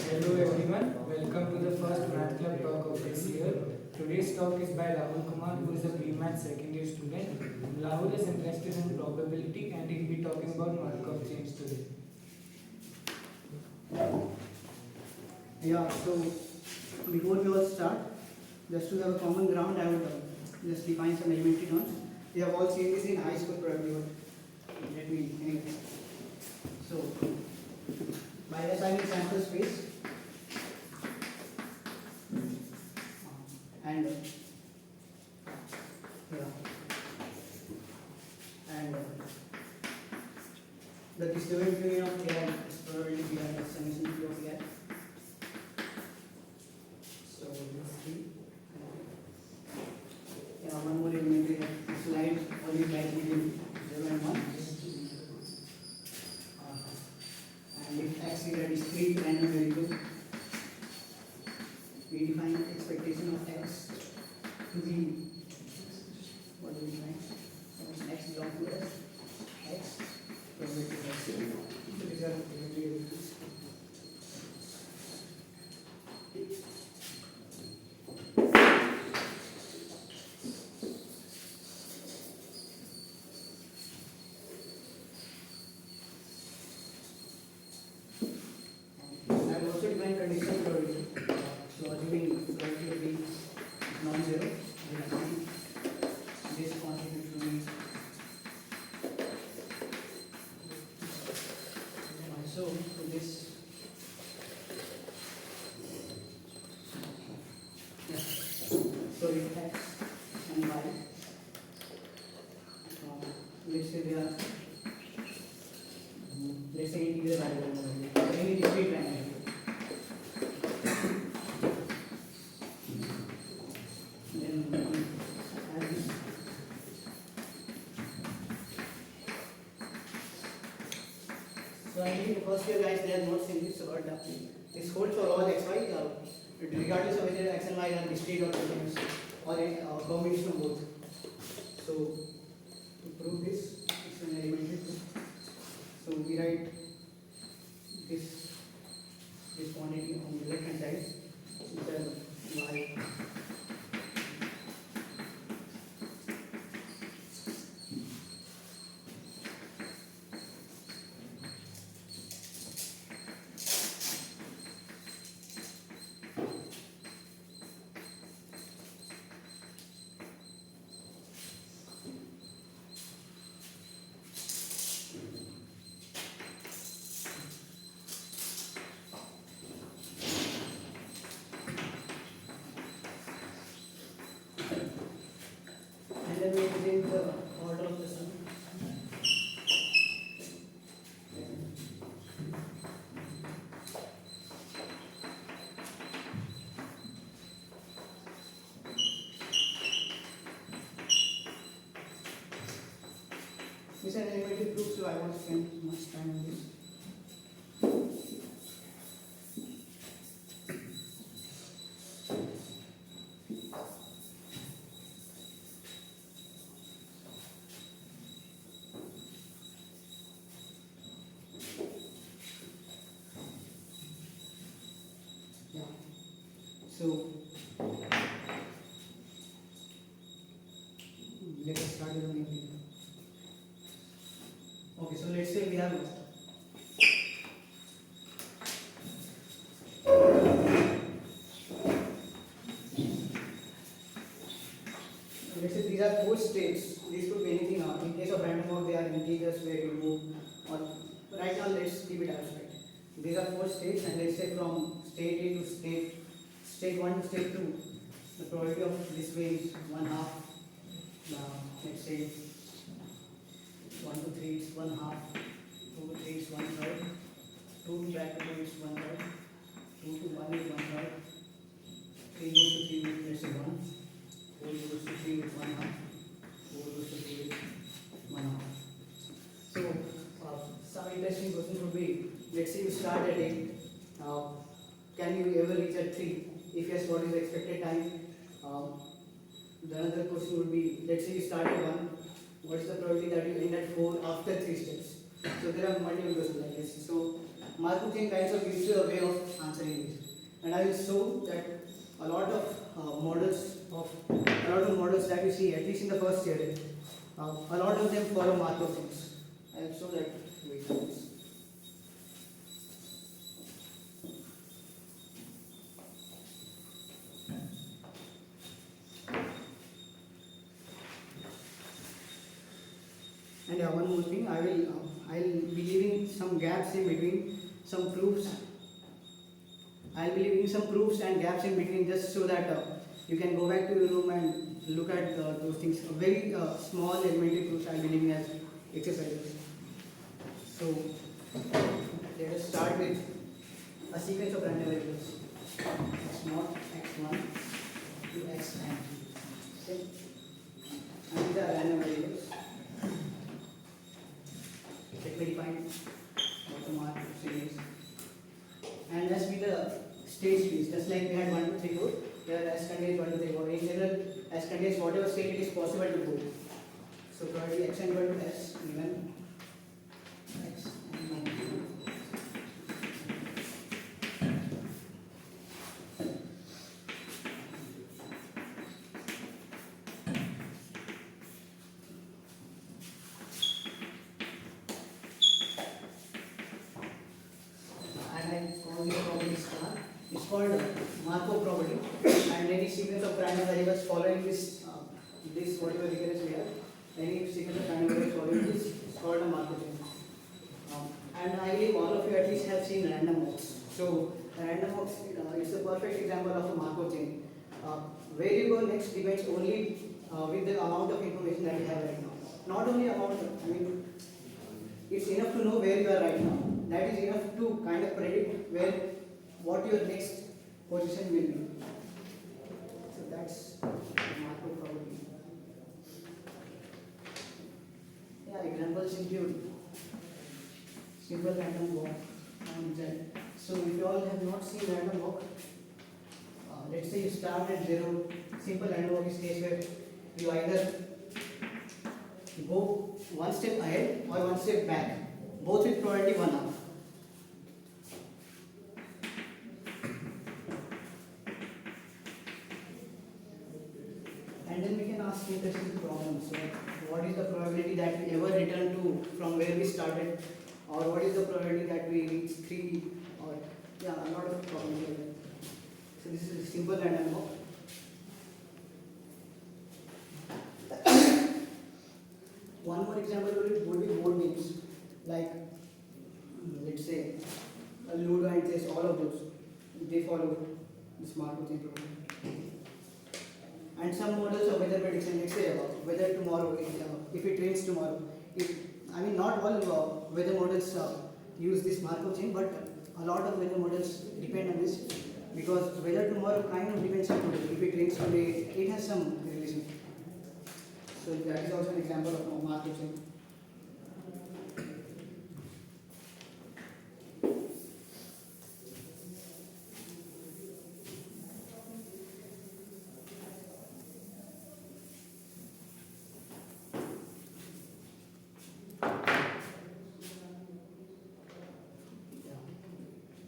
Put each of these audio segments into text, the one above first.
Hello everyone, welcome to the first Math Club talk of this year. Today's talk is by Rahul Kumar, who is a pre-math second year student. Rahul is interested in probability and he'll be talking about Markov chains today. Yeah, so before we all start, just to have a common ground, I would just define some elementary terms. We have all seen this in high school probably. Let me, anyway. So, by assigning sample space, and yeah, and the disturbance union of AI is probability behind the summation of AI. So let's see. Yeah, one more elementary slide only like between 0 and 1. And if x is a discrete random variable, we define expectation of x to be what do we define? X belongs to s. X probability of x. So these are elementary variables. I will also define conditional probability. So assuming probability is non-zero, we assign this quantity to be also to this. Yeah. So if x and y, let's say they are, let's say it is a variable, or any discrete variable. Then add this. So I think the first year guys they have not seen this, but this holds for all x, y, regardless of whether x and y are discrete or continuous, or a combination of both. So to prove this, it's an elementary proof. So we write this quantity on the left hand side, which is y. And then we take the order of the sum. This is an elementary proof, so I won't spend much time on this. Yeah. So let us start with the main thing. Okay, so let's say we have let's say these are four states. These could be anything. In case of random walk, they are integers where you move. Or right now, let's keep it abstract. These are four states, and let's say from state A to state 1 to state 2, the probability of this way is 1/2. Let's say 1 to 3 is 1/2, 2 to 3 is 1/3, 2 to back to 2 is 1/3, 2 to 1 is 1/3, 3 goes to 3 with let's say 1, 4 goes to 3 with 1/2, 4 goes to 3 with 1/2. So some interesting questions would be, let's say you start at 8, can you ever reach at 3? If yes, what is the expected time? The another question would be, let's say you start at 1, what is the probability that you end at 4 after 3 steps? So there are multiple questions like this. So Markov chain kinds of gives you a way of answering series. And I will show that a lot of models that you see, at least in the first year, a lot of them follow Markov chains. I will show that. Wait, please. And one more thing, I'll be leaving some gaps in between, some proofs. I'll be leaving some proofs and gaps in between just so that you can go back to your room and look at those things. Very small elementary proofs I'll be leaving as exercises. So let us start with a sequence of random variables. X0, x1 to xn. Okay. And these are random variables. Let me define what the mark series. And let's be the state space, just like we had 1, 2, 3, 4. Here S contains 1, 2, 3, 4. In general, S contains whatever state it is possible to go. So probably x equal to S given x and 1. It's called Markov property, and any sequence of random variables following this whatever recurrence we have, any sequence of random variables following this is called a Markov chain. And I believe all of you at least have seen random walks. So random walks is the perfect example of a Markov chain. Where you go next depends only with the amount of information that you have right now. Not only amount, it's enough to know where you are right now. That is enough to kind of predict what your next position will be. So that's Markov property. Yeah, examples include simple random walk on Z. So if you all have not seen random walk, let's say you start at 0. Simple random walk is case where you either go one step ahead or one step back, both with probability 1/2. And then we can ask interesting problems. So what is the probability that we ever return to from where we started, or what is the probability that we reach 3, or a lot of problems like that. So this is a simple random walk. One more example would be board games, like let's say a Ludo and chess. All of those they follow this Markov chain property. And some models of weather prediction, let's say whether tomorrow, if it rains tomorrow. Not all weather models use this Markov chain, but a lot of weather models depend on this, because weather tomorrow kind of depends on today. If it rains today, it has some relation. So that is also an example of Markov chain.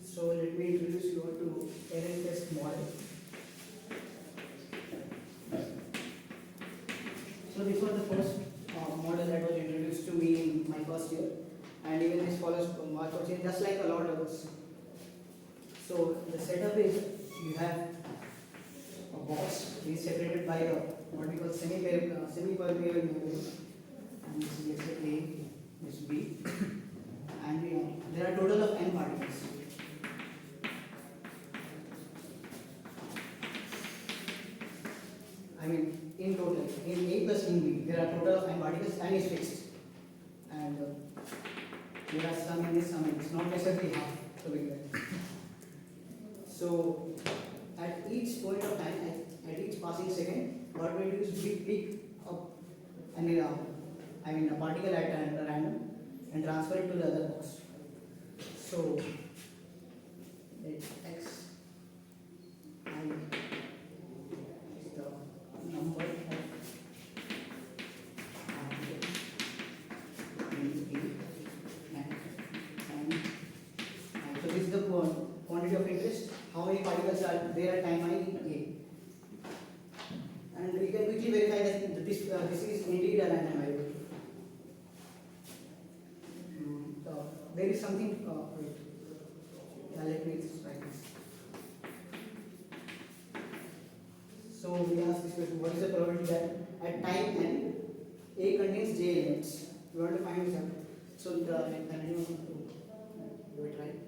So let me introduce you all to error test model. So this was the first model that was introduced to me in my first year, and even this follows Markov chain just like a lot of us. So the setup is you have a box is separated by what we call semi-permeable membrane, and this is let's say A, this is B, and there are total of n particles. In total, in A plus in B, there are total of n particles and is fixed. And there are some in this, some in this, not necessarily half to be there. So at each point of time, at each passing second, what we do is we pick up a particle at random and transfer it to the other box. So let x I is the number of particles and so this is the quantity of interest how many particles are there at time I in A. And we can quickly verify that this is indeed a random variable. There is something, wait, yeah, let me just write this. So we ask this question, what is the probability that at time n, A contains j elements? We want to find this out. So anyone want to do it right?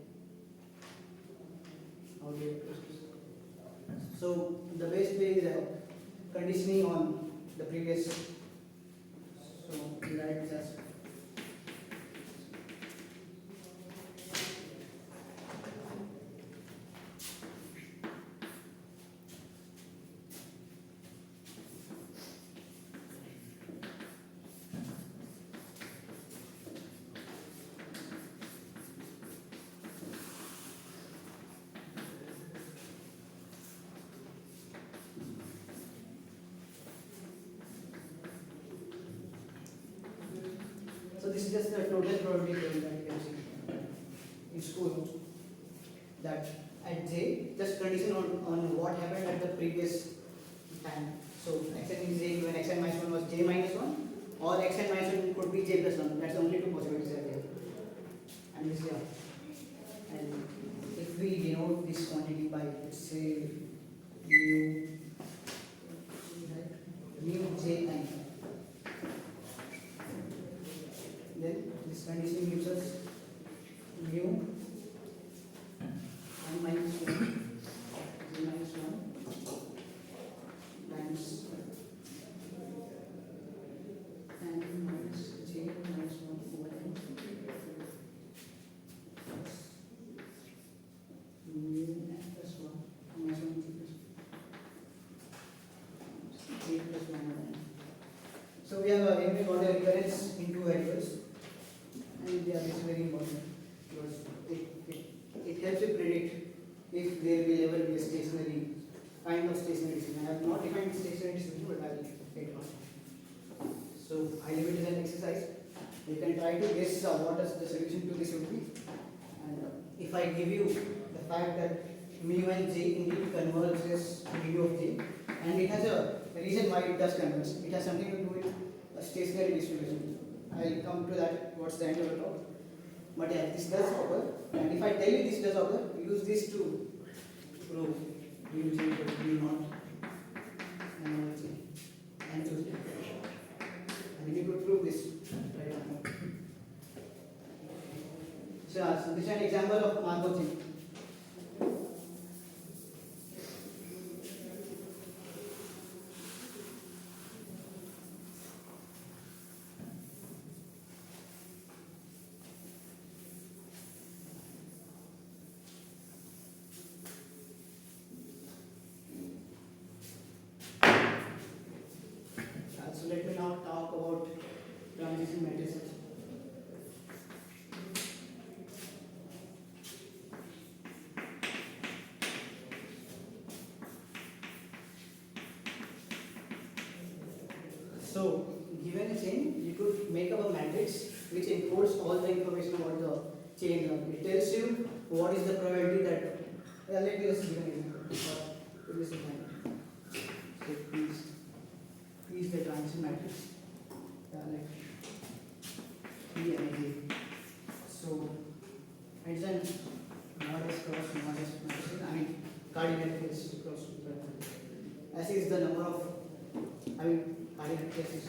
How do you approach this? So the best way is conditioning on the previous. So we write just so this is just the total probability term that you can see in school, that at j, just condition on what happened at the previous time. So xn is j when xn minus 1 was j minus 1, or xn minus 1 could be j plus 1. That's the only two possibilities are there. And this here. And if we denote this quantity by, let's say, mu j time, then this condition gives us mu 1 minus 1 j minus 1 times n minus j minus 1 over n plus mu n plus 1 minus 1 j plus 1 over n. So we have got the recurrence in two variables. And yeah, this is very important because it helps you predict if there will ever be a stationary kind of stationary distribution. I have not defined stationary distribution, but I will take on. So I leave it as an exercise. You can try to guess what is the solution to this would be. And if I give you the fact that mu and j indeed converges to mu of j, and it has a reason why it does converge. It has something to do with a stationary distribution. I'll come to that towards the end of the talk. But yeah, this does occur. And if I tell you this does occur, use this to prove mu j equal to mu naught and j and choose it. And you could prove this right now. So this is an example of Markov chain. So let me now talk about transition matrices. So given a chain, you could make up a matrix which encodes all the information about the chain. It tells you what is the probability that. Yeah, let me just give an example. So please the transition matrix. Like P and J. So it's an mod S cross mod S matrix. I mean cardinal case cross. S is the number of, cardinal cases.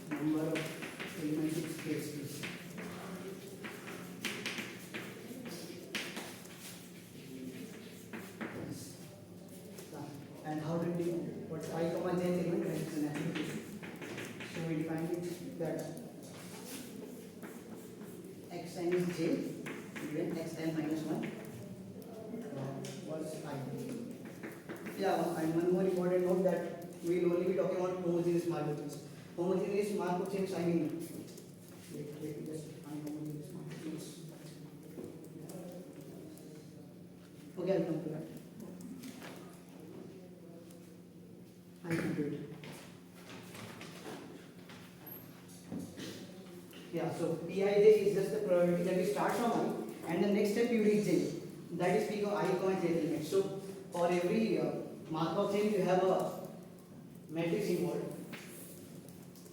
Number of elements in space. And how do we what I comma j element when it's an application? So we define it that xn is j given xn minus 1 was I. Yeah, and one more important note that we will only be talking about homogeneous Markov chains. Homogeneous Markov chains, I mean, let me just find homogeneous Markov chains. Okay, I'll come to that. I'll come to it. Yeah, so Pij is just the probability that we start from I and the next step you reach j. that is P, I, j element. So for every Markov chain, you have a matrix involved.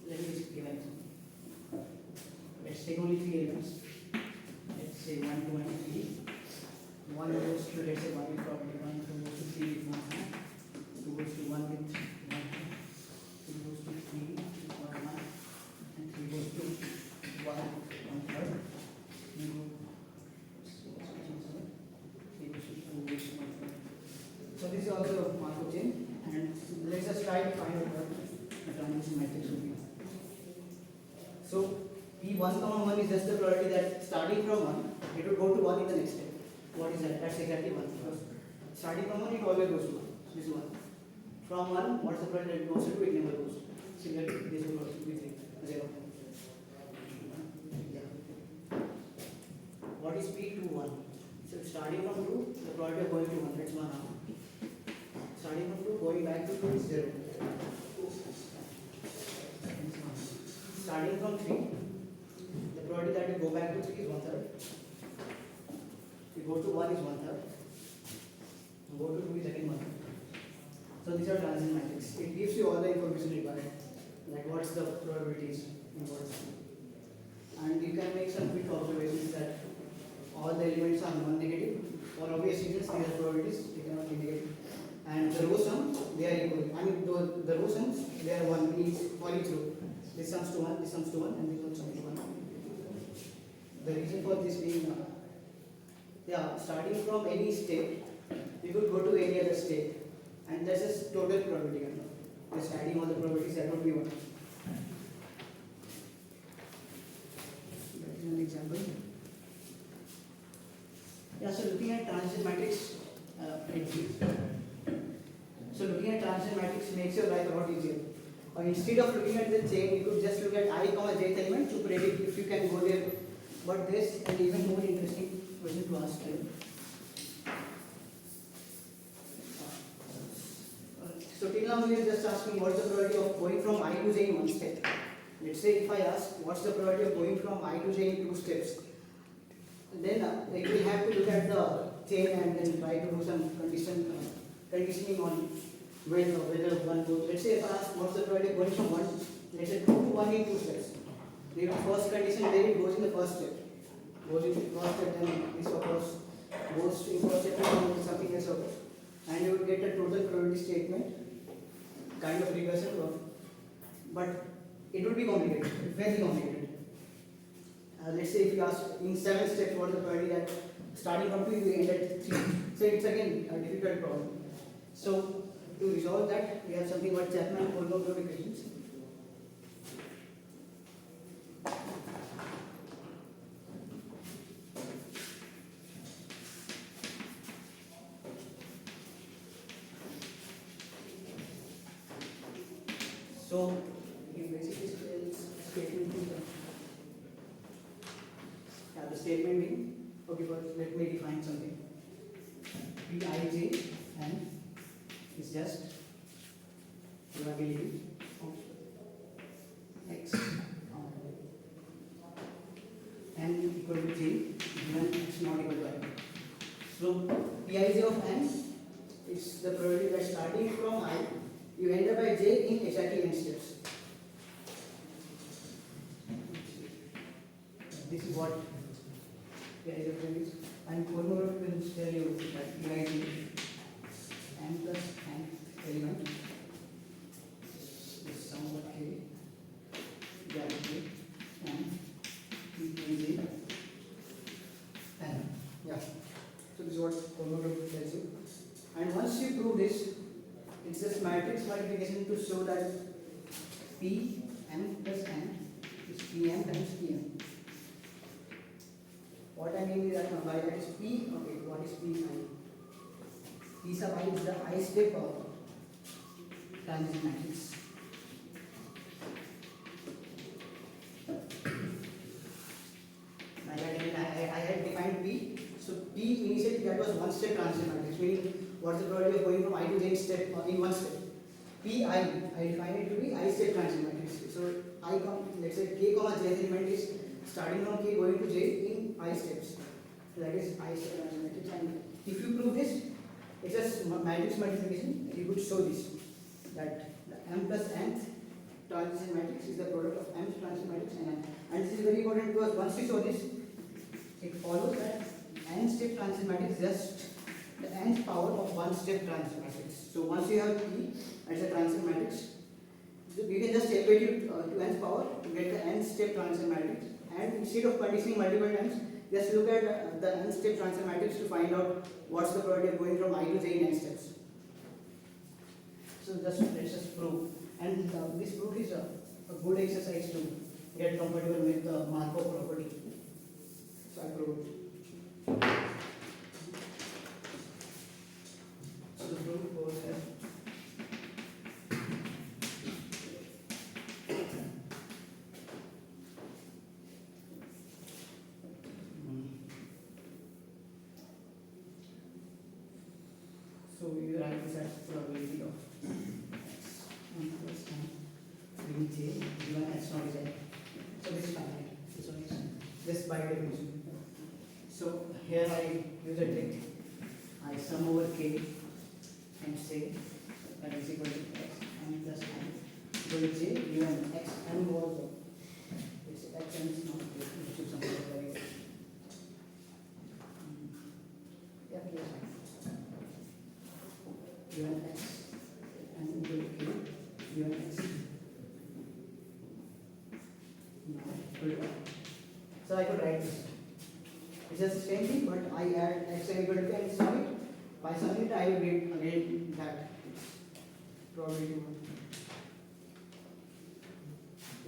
Let me just give an example. Let's take only 3 elements. Let's say 1, 2, and 3. 1 goes to, let's say 1 with property 1, 2 goes to 3 with 1 hand, 2 goes to 1 with 1 hand, 2 goes to 3 with 1 hand, and 3 goes to 1 third. 3 goes to 1 third. So this is also a Markov chain, and let's just try to find out what the transition matrix will be. So P1, 1 is just the probability that starting from 1, it will go to 1 in the next step. What is that? That's exactly 1. Because starting from 1, it always goes to 1. This is 1. From 1, what's the probability that it goes to 2? It never goes. Similarly, this will also be 0. Yeah. What is P2, 1? So starting from 2, the probability of going to 1, that's 1 now. Starting from 2, going back to 2 is 0. Starting from 3, the probability that you go back to 3 is 1 third. You go to 1 is 1 third. You go to 2 is again 1 third. So these are transition matrix. It gives you all the information required, like what's the probabilities involved. And you can make some quick observations that all the elements are non-negative. For obvious reasons, these are probabilities, they cannot be negative. And the row sums, they are equal. I mean, the row sums, they are 1 each for each row. This sums to 1, this sums to 1, and this one sums to 1. The reason for this being, starting from any state, you could go to any other state, and that's just total probability. Just adding all the probabilities, that would be 1. That is an example. Yeah, so looking at transition matrix, makes your life a lot easier. Instead of looking at the chain, you could just look at I, j element to predict if you can go there. But there's an even more interesting question to ask you. So till now we are just asking what's the probability of going from I to j in one step. Let's say if I ask what's the probability of going from I to j in 2 steps, then we will have to look at the chain and then try to do some conditioning on whether one goes. Let's say if I ask what's the probability of going from 1, let's say 2 to 1 in 2 steps. The first condition where it goes in the first step. Goes in the first step, then this occurs. Goes in first step, and something else occurs. And you will get a total probability statement, kind of recursion curve. But it will be complicated, very complicated. Let's say if you ask in 7 steps what is the probability that starting from 2 you end at 3. So it's again a difficult problem. So to resolve that, we have something called Chapman-Kolmogorov equations. So you basically statement the statement being, okay, first let me define something. Pij and is just probability of x n equal to j when x not equal to n. So Pij of n is the probability that starting from I you end up by j in exactly n steps. This is what Pij of n is, and Kolmogorov will tell you that Pij n plus n element is somewhat k, j and Pij n. Yeah. So this is what Kolmogorov tells you. And once you prove this, it's just matrix multiplication to show that P m plus n is Pm times Pm. What I mean is that by that is P, okay, what is Pi? P sub I is the I step of transition matrix. I had defined P. So P initially that was one step transition matrix, meaning what's the probability of going from I to j step in one step. Pi, I define it to be I step transition matrix. So let's say k comma j element is starting from k going to j in I steps. So that is I step transition matrix, and P matrix multiplication, you could show this, that the m plus nth transition matrix is the product of mth transition matrix and n. And this is very important because once you show this, it follows that n step transition matrix is just the nth power of one step transition matrix. So once you have E as a transition matrix, you can just elevate it to nth power to get the n step transition matrix. And instead of conditioning multiple times, just look at the n step transition matrix to find out what's the probability of going from I to j in n steps. So let's just prove. And this proof is a good exercise to get comfortable with the Markov property. So I proved it. So the proof goes as so we write this as probability of x n plus n j given x naught is n. So this is finite. So it's just by definition. So here I use a trick. I sum over k and say that is equal to x n plus n equal to j given x n was it's x n is not you should sum over by yeah, yes, given x and equal to k given x. So I could write this. It's just the same thing, but I add x equal to k and sum it. By summing it, I will get again that probability one.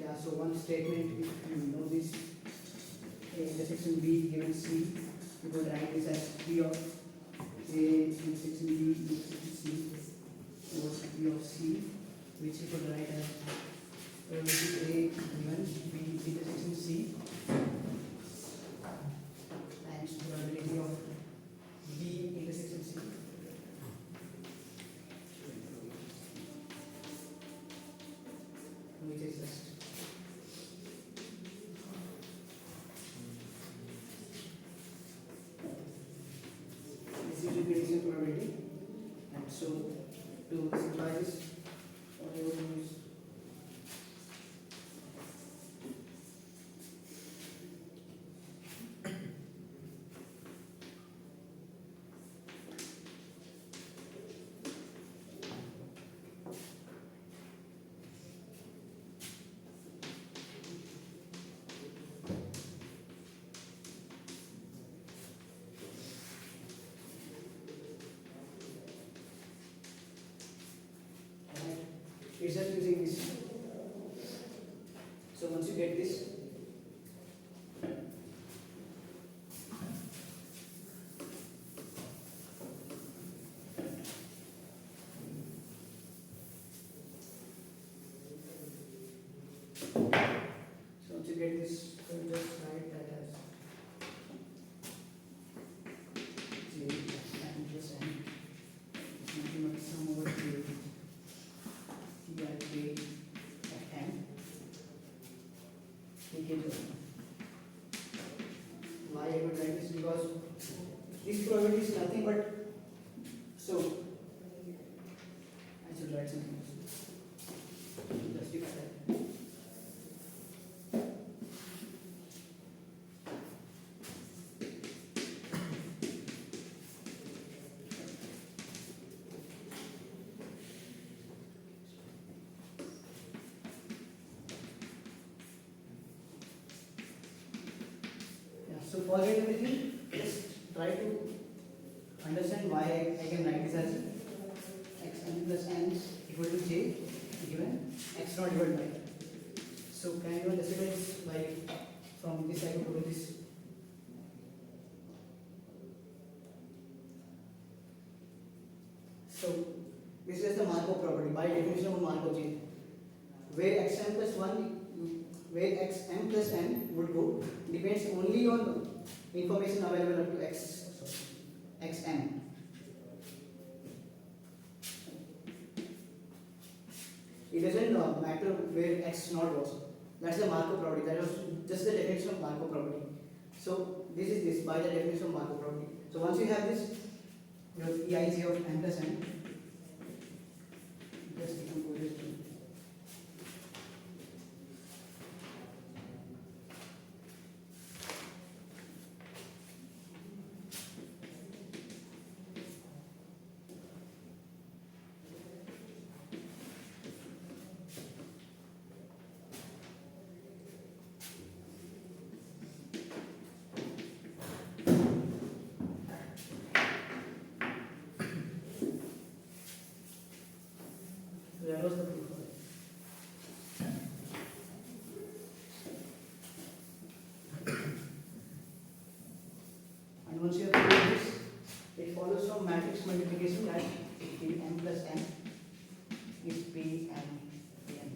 Yeah. So one statement, if you know this, A intersection B given C, you could write this as P of A intersection B intersection C was P of C, which you could write as probability A given B intersection C times probability of B intersection C. Which is just this is replacing probability, and so to simplify this, what I will do is it's just using this. So once you get this, you just write that as j and plus n is nothing but sum over k by k of n take it to why I would write this, because this probability is nothing but, so I should write something else to justify that. So forget everything, just try to understand why I can write this as xn plus n equal to j given x naught divided by. So can you justify this by from this side to this? So this is the Markov property by definition of Markov chain, where xm plus 1 where xm plus n would go depends only on information available up to xm. It doesn't matter where x naught was. That's the Markov property. That was just the definition of Markov property. So this is this by the definition of Markov property. So once you have this, your Eij of n plus n Just decompose it to so that was the proof of it. And once you have proved this, it follows from matrix multiplication that Pm plus n is P and Pn.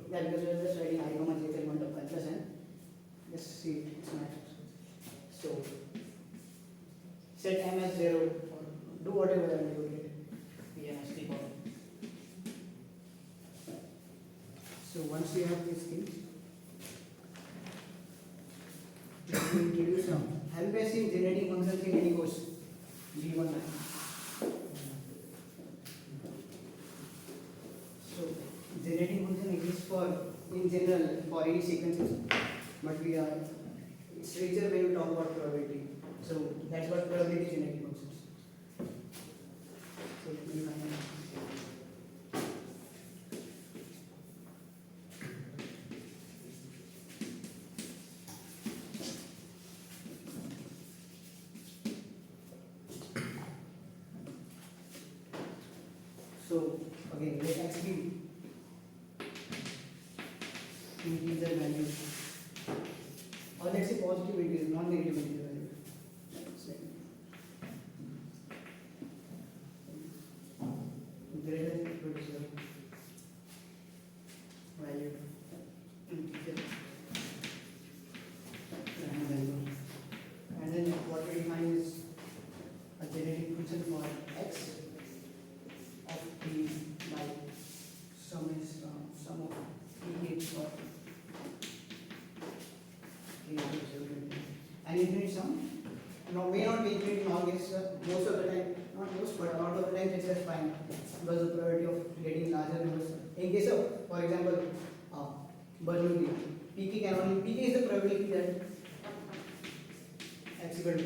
Yeah, because we are just writing I comma j element of n plus n. Just see it, it's matrix. So set m as 0 or do whatever and you will get Pn as P power. So once you have these things, let me introduce some. Have you guys seen generating functions in any course? G1. So generating function exists for in general for any sequences, but we are it's richer when we talk about probability. So that's what probability generating functions. So we find so again let x be integer value or let's say positive integer, non-negative integer value. Greater than or equal to 0 value integer random value. And then what we define is a generating function for x of p by sum of ph or k equal to 0 to infinity. And infinite sum now may not be infinite in all cases, most of the time, not most, but a lot of the time it's just fine because the probability of getting larger numbers. In case of, for example, Bernoulli, pk is the probability that x equal to 3.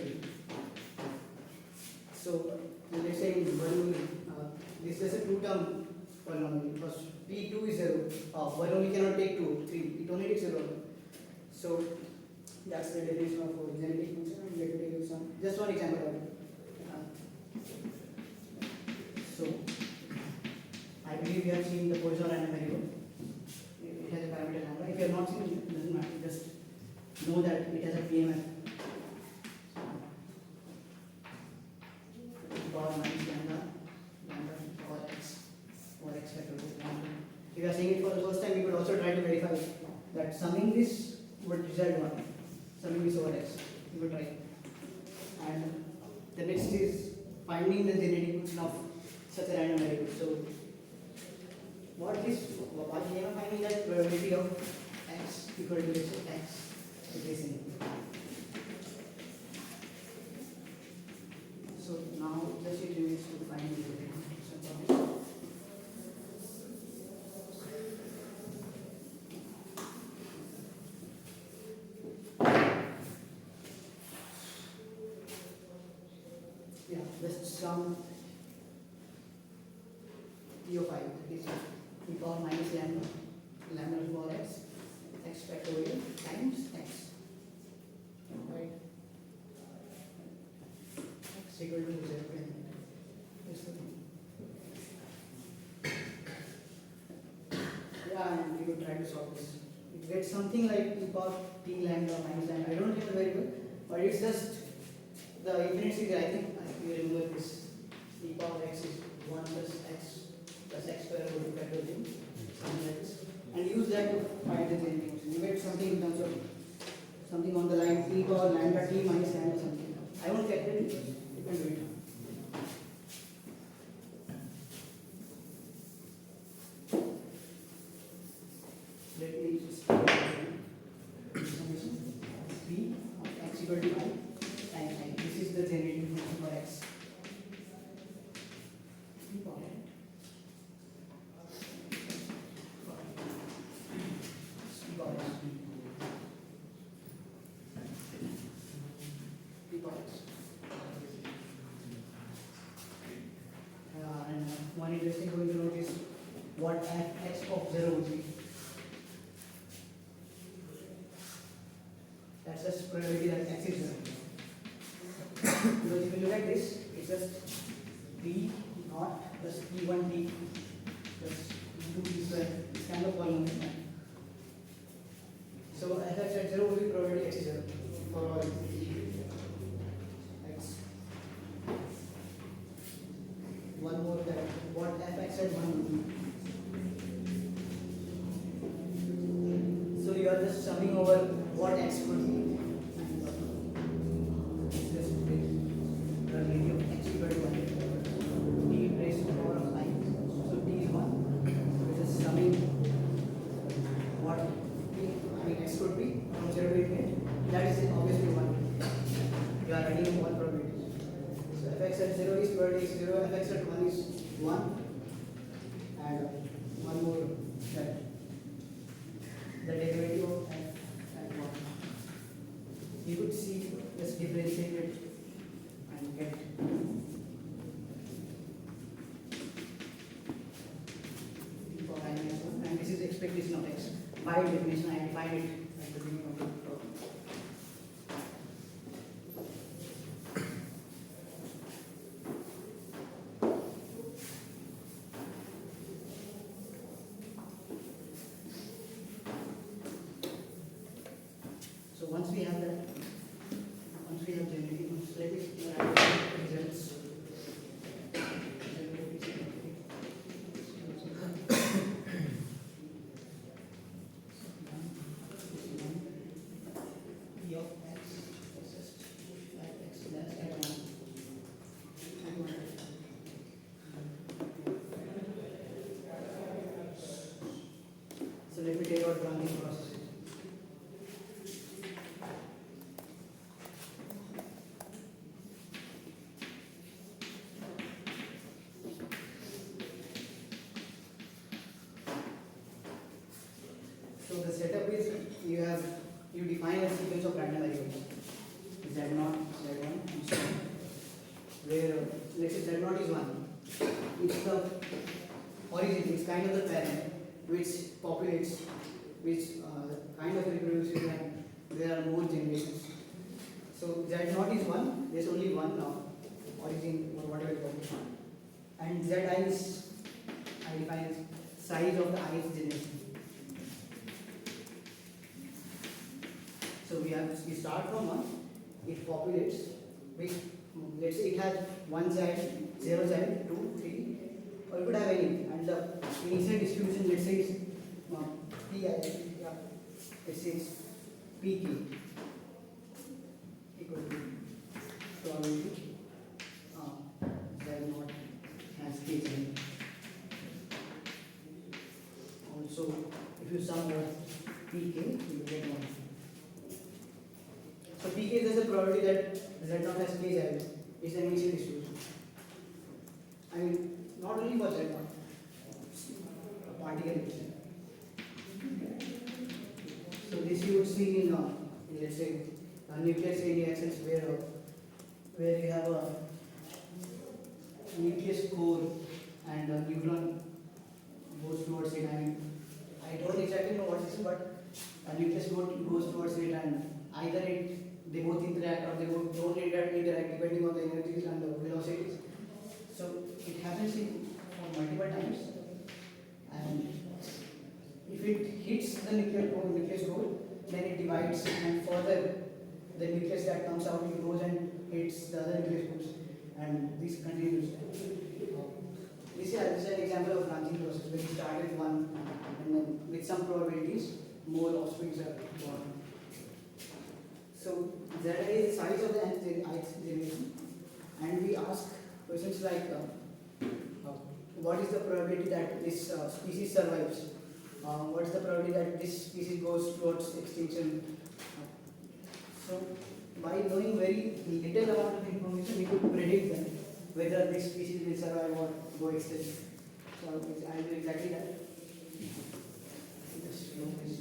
So let's say in Bernoulli, this is a two-term polynomial because p2 is 0. Bernoulli cannot take 2, 3, it only takes 0. So that's the definition of genetic function. And let me take you some, just one example. So I believe you have seen the Poisson random variable. It has a parameter lambda. If you have not seen it, it doesn't matter. Just know that it has a PMF. Power minus lambda or x factor of lambda. If you are saying it for the first time, you could also try to verify that summing this would result 1. Summing this over x. You could try. And the next is finding the genetic function of such a random variable. So what we are finding that probability of x equal to let's say x replacing. So now just it remains to find the genetic function. Yeah, just sum P of I is e power minus lambda for x factorial times x. Right? X equal to 0 is the thing. Yeah, and we will try to solve this. It gets something like e power t lambda minus lambda. I don't remember very well, but it's just the infinite series. I think you remember this. E power x is 1 plus x square over 2 factorial, something like this, and use that to find the genetic function. You get something in terms of something on the line e power lambda t minus lambda something. I won't calculate it. You can do it. Let me just summation p of x equal to I and I. This is the generating function for x. products. And one interesting going to note is what f(x) of 0 would be. That's just probability that x is 0. Because if you look at this, it's just b naught plus p1t plus p2t square. It's kind of polynomial. So fx at 0 will be probability x is 0 for all x. One more that what fx at 1 will be. So you are just summing over what x could be. Just take the probability of x equal to 1. T raised to the power of I. So t is 1. So it is summing what x could be from 0 to infinite. That is obviously 1. You are writing one probability. So fx at 0 is probability is 0, fx at 1 is 1. And one more that the derivative of f at 1. You could see, just differentiate it and get for I minus 1. And this is the expectation of x. By definition, I defined it at the beginning of the problem. So once we have that, once we have generated, let me write the results. P of x is just x plus at 1. So let me take out branching process. So the setup is you define a sequence of random variables z0, z1, and so on. Where let's say z0 is 1. It's the origin, it's kind of the parent which populates, which kind of reproduces, and there are more generations. So z0 is 1, there's only one now, origin or whatever you call it. And zi is, I define as size of the ith generation. So we start from 1, it populates with, let's say it has 1 child, 0 child, 2, 3, or it could have any. And the initial distribution, let's say is Pi, yeah, let's say it's Pk equal to probability Z0 has K child. Also, if you sum over Pk, you get 1. So Pk is just the probability that Z0 has K child is an initial distribution. I mean, not only for Z0, particle equation. So this you would see in, let's say, a nucleus reactions where you have a nucleus core and a neutron goes towards it. I mean, I don't exactly know what this is, but a nucleus goes towards it, and either they both interact or they both don't interact depending on the energies and the velocities. So it happens for multiple times, and if it hits the nucleus core, then it divides, and further the nucleus that comes out, it goes and hits the other nucleus cores, and this continues. This is an example of branching process where you start with one, and then with some probabilities, more offsprings are born. So that is the size of the ith generation, and we ask questions like, what is the probability that this species survives? What is the probability that this species goes towards extinction? So by knowing very little amount of information, we could predict that whether this species will survive or go extinct. So I'll do exactly that. Just remove this.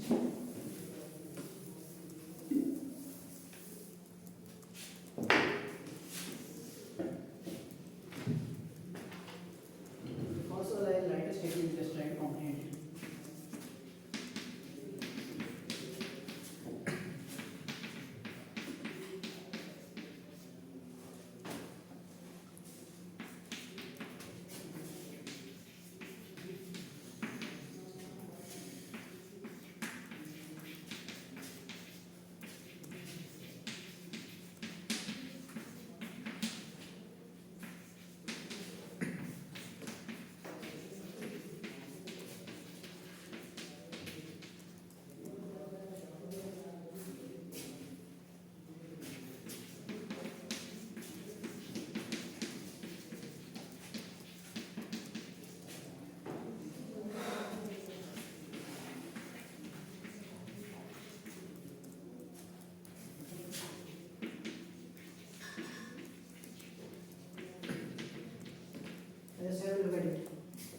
Let's have a look at it.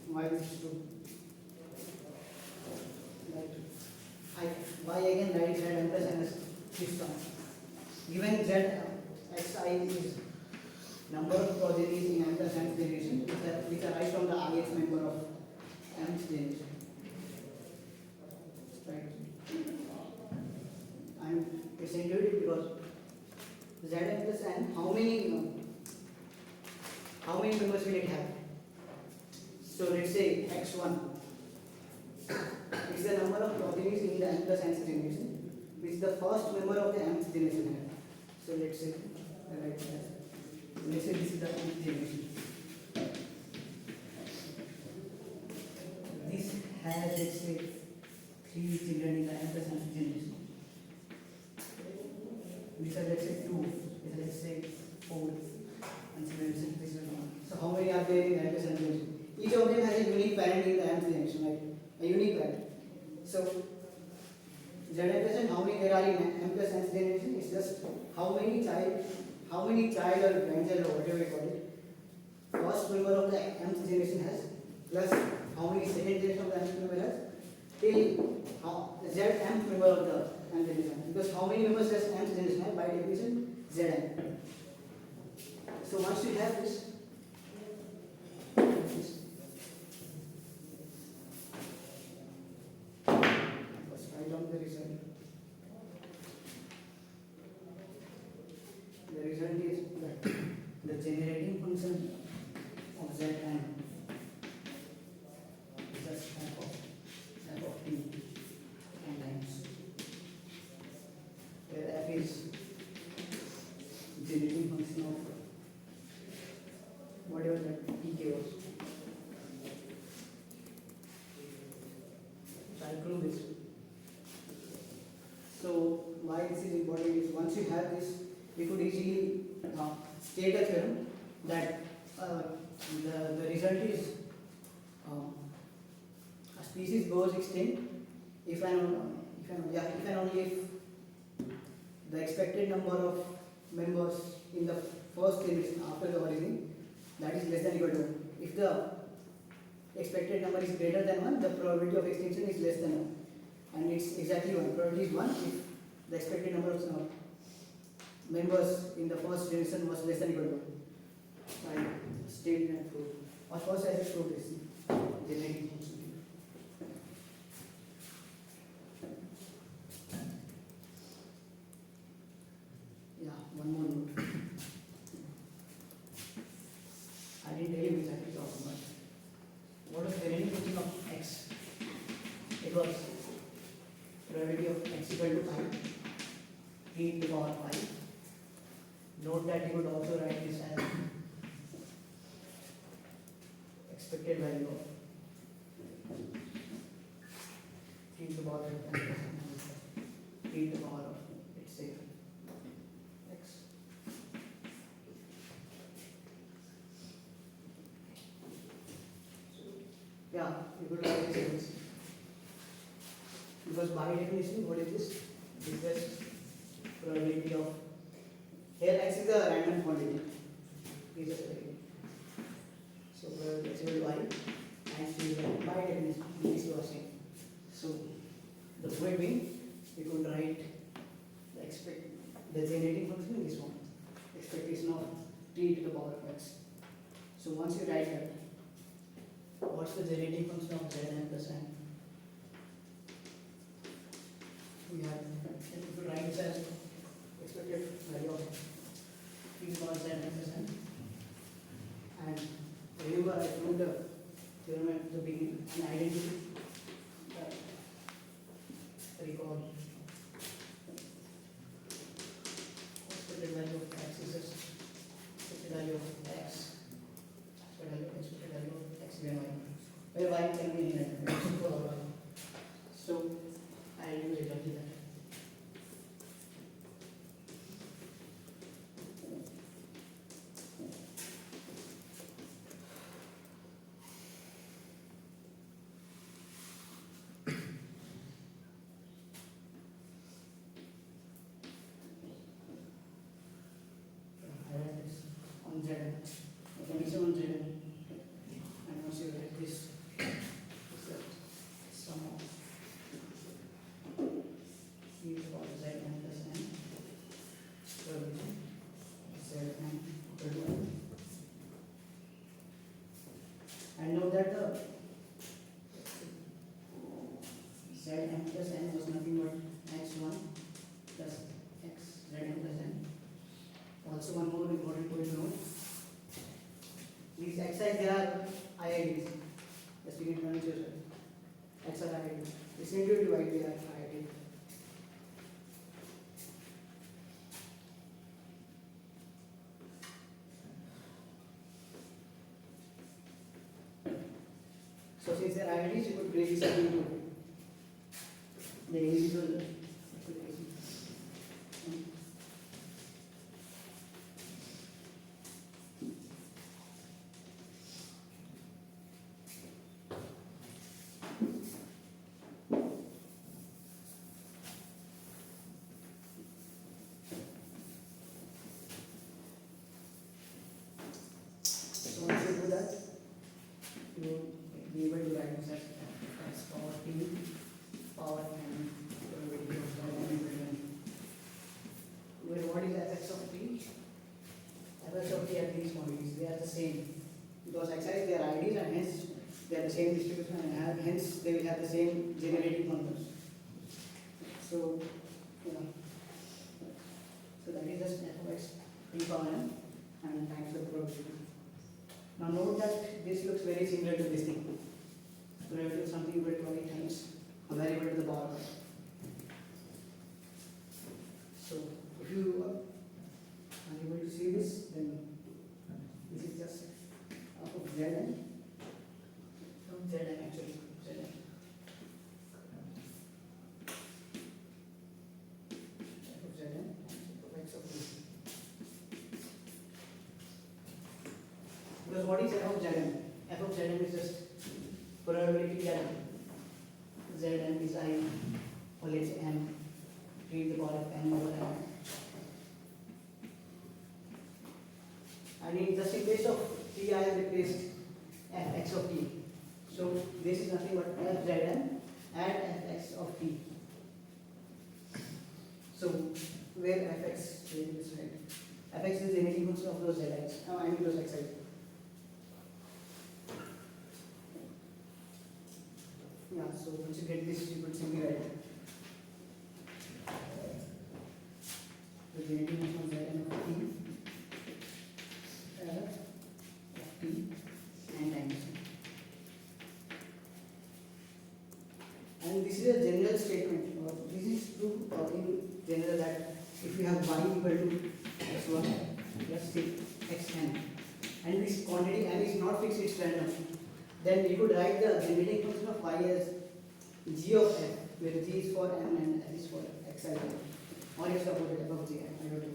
Why this is true. Right. Why again write z m plus n as this term. Given z xi is number of progenies in m plus nth generation, which arise from the ith member of mth generation. Right. And it's into it because Zn plus n, how many members will it have? So let's say x1 is the number of progenies in the n plus nth generation, which the first member of the nth generation had. So let's say this is the nth generation. This has, let's say, 3 children in the n plus nth generation. These are, let's say, 2, these are, let's say, 4, and so this is 1. So how many are there in the n plus nth generation? Each of them has a unique parent in the nth generation, right? A unique parent. So Zn plus n, how many there are in m plus nth generation is just how many child or grandchild or whatever you call it, first member of the mth generation has, plus how many second generation of the nth member has, till z mth member of the nth generation. Because how many members does nth generation have? By definition, Zn. So once you have this, let's write down the result. The result is that the generating function of Zn is just f of t n times, where f is generating function of whatever that pk was. So I'll prove this. So why this is important is once you have this, we could easily state a theorem that the result is a species goes extinct if and only if the expected number of members in the first generation after the origin, that is less than equal to 1. If the expected number is greater than 1, the probability of extinction is less than 1. And it's exactly 1. Probability is 1 if the expected number of members in the first generation was less than equal to 1. I state and prove. Of course, I have proved this. Generating function. Yeah, one more note. I didn't tell you exactly talking about. What was the generating function of x? It was probability of x equal to 5, t to the power 5. Note that you could also write this as expected value of t to the power of t to the power of, let's say, x. Yeah, you could write this as, because by definition, what is this? This is probability of, here x is a random quantity. So probability x equal to I, and c is by definition, this you are saying. So the point being, we could write the generating function in this one, expectation of t to the power of x. So once you write that, what's the generating function of Zn plus n? We have, if you write this as expected value of t to the power Zn plus n, and remember I proved the theorem at the beginning, an identity that recall expected value of x is just expected value of x, expected value of x given y, where y can be any number. So I will use exactly that. I write this on Z, condition on Z. So since there are IDs, you could break this up into the individual application. So once you do that, you will be able to write this as power P, power N, probability of that, where what is the fx of P? Fx of P at these quantities, they are the same. Because xi they are IDs and hence they are the same distribution and hence they will have the same generating numbers. So, yeah. So that is just fx P power N and times the probability. Now note that this looks very similar to this thing. Probability of something equal to 20 times a variable to the power. So if you are able to see this, then this is just f of Zn from Zn actually. Zn. F of Zn times f of x of t. Because what is f of Zn? F of Zn is just probability that Zn is I, or let's say m, to the power of n over n. And in just in case of t, I have replaced fx of t. So this is nothing but f Zn and fx of t. So where fx is right, fx is the unity function of those z's. I mean those xi. Yeah, so once you get this, you could simply write the unity function of Zn of t and times. And this is a general statement, or this is true in general that if you have y equal to x1 plus xn, and this quantity n is not fixed, it's random, then you could write the generating function of y as g of f, where g is for n and f is for xi, or it's opposite f of g, I don't know.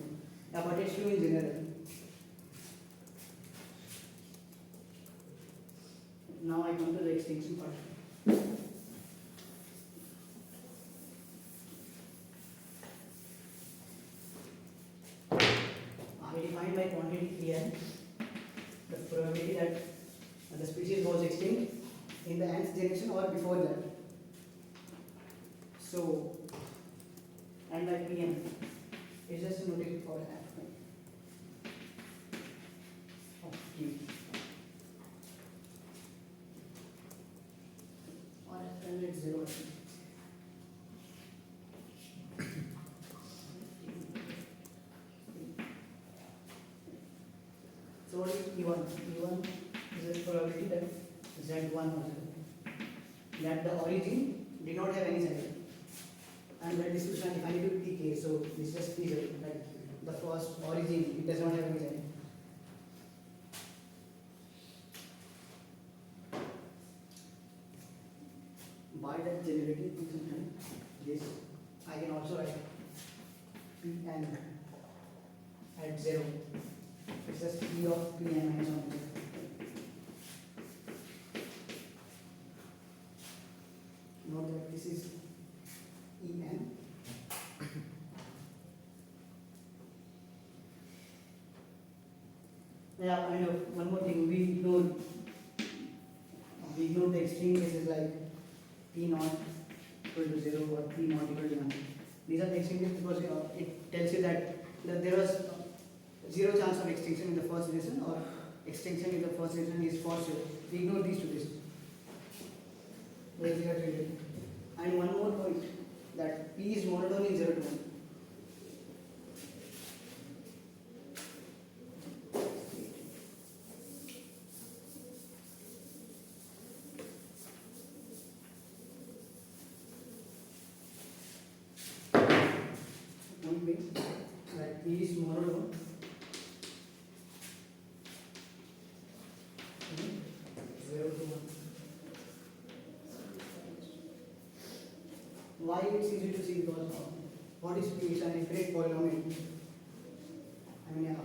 Yeah, but it's true in general. Now I come to the extinction part. I defined my quantity Pn, the probability that the species was extinct in the nth generation or before that. So, and by Pn is just a notation for f of t. Or f is 0. So what is E1? E1 is the probability that Z1 was that the origin did not have any side. And that distribution if I need to pk, so this is just p, like the first origin, it does not have any side. By that generating function, this I can also write Pn at 0. It's just P of Pn minus 1. Note that this is En. Yeah, I know one more thing. We ignored the extreme cases like P not equal to 0 or P not equal to 1. These are the extreme cases because it tells you that there was zero chance of extinction in the first generation or extinction in the first generation is for sure. We ignore these two cases. Where they are treated. And one more point, that P is monotone in 0 to 1. One way that P is monotone. 0 to 1. why it's easy to see? Because what is P? It's an infinite polynomial. I mean,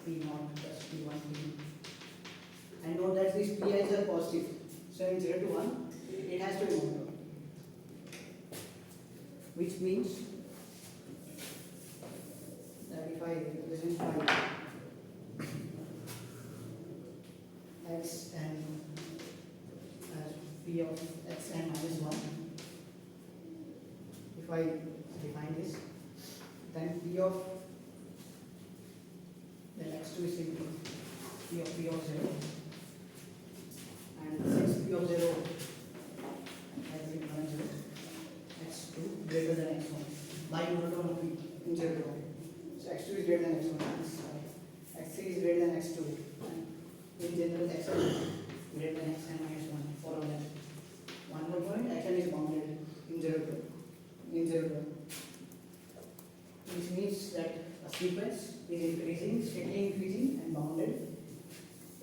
P naught plus P1 P. And note that these Pi's are positive. So in 0 to 1, it has to be modular. Which means that if I represent x and as P of x n minus 1, if I define this, then P of then x2 is simply P of 0, and since P of 0 has been considered x2 greater than x1 by monotone of P in 0 to 1. So x2 is greater than x1, x3 is greater than x2, and in general xn greater than xn minus 1 for all that. One more point, xn is bounded in 0 to 1. Which means that a sequence is increasing, steadily increasing and bounded.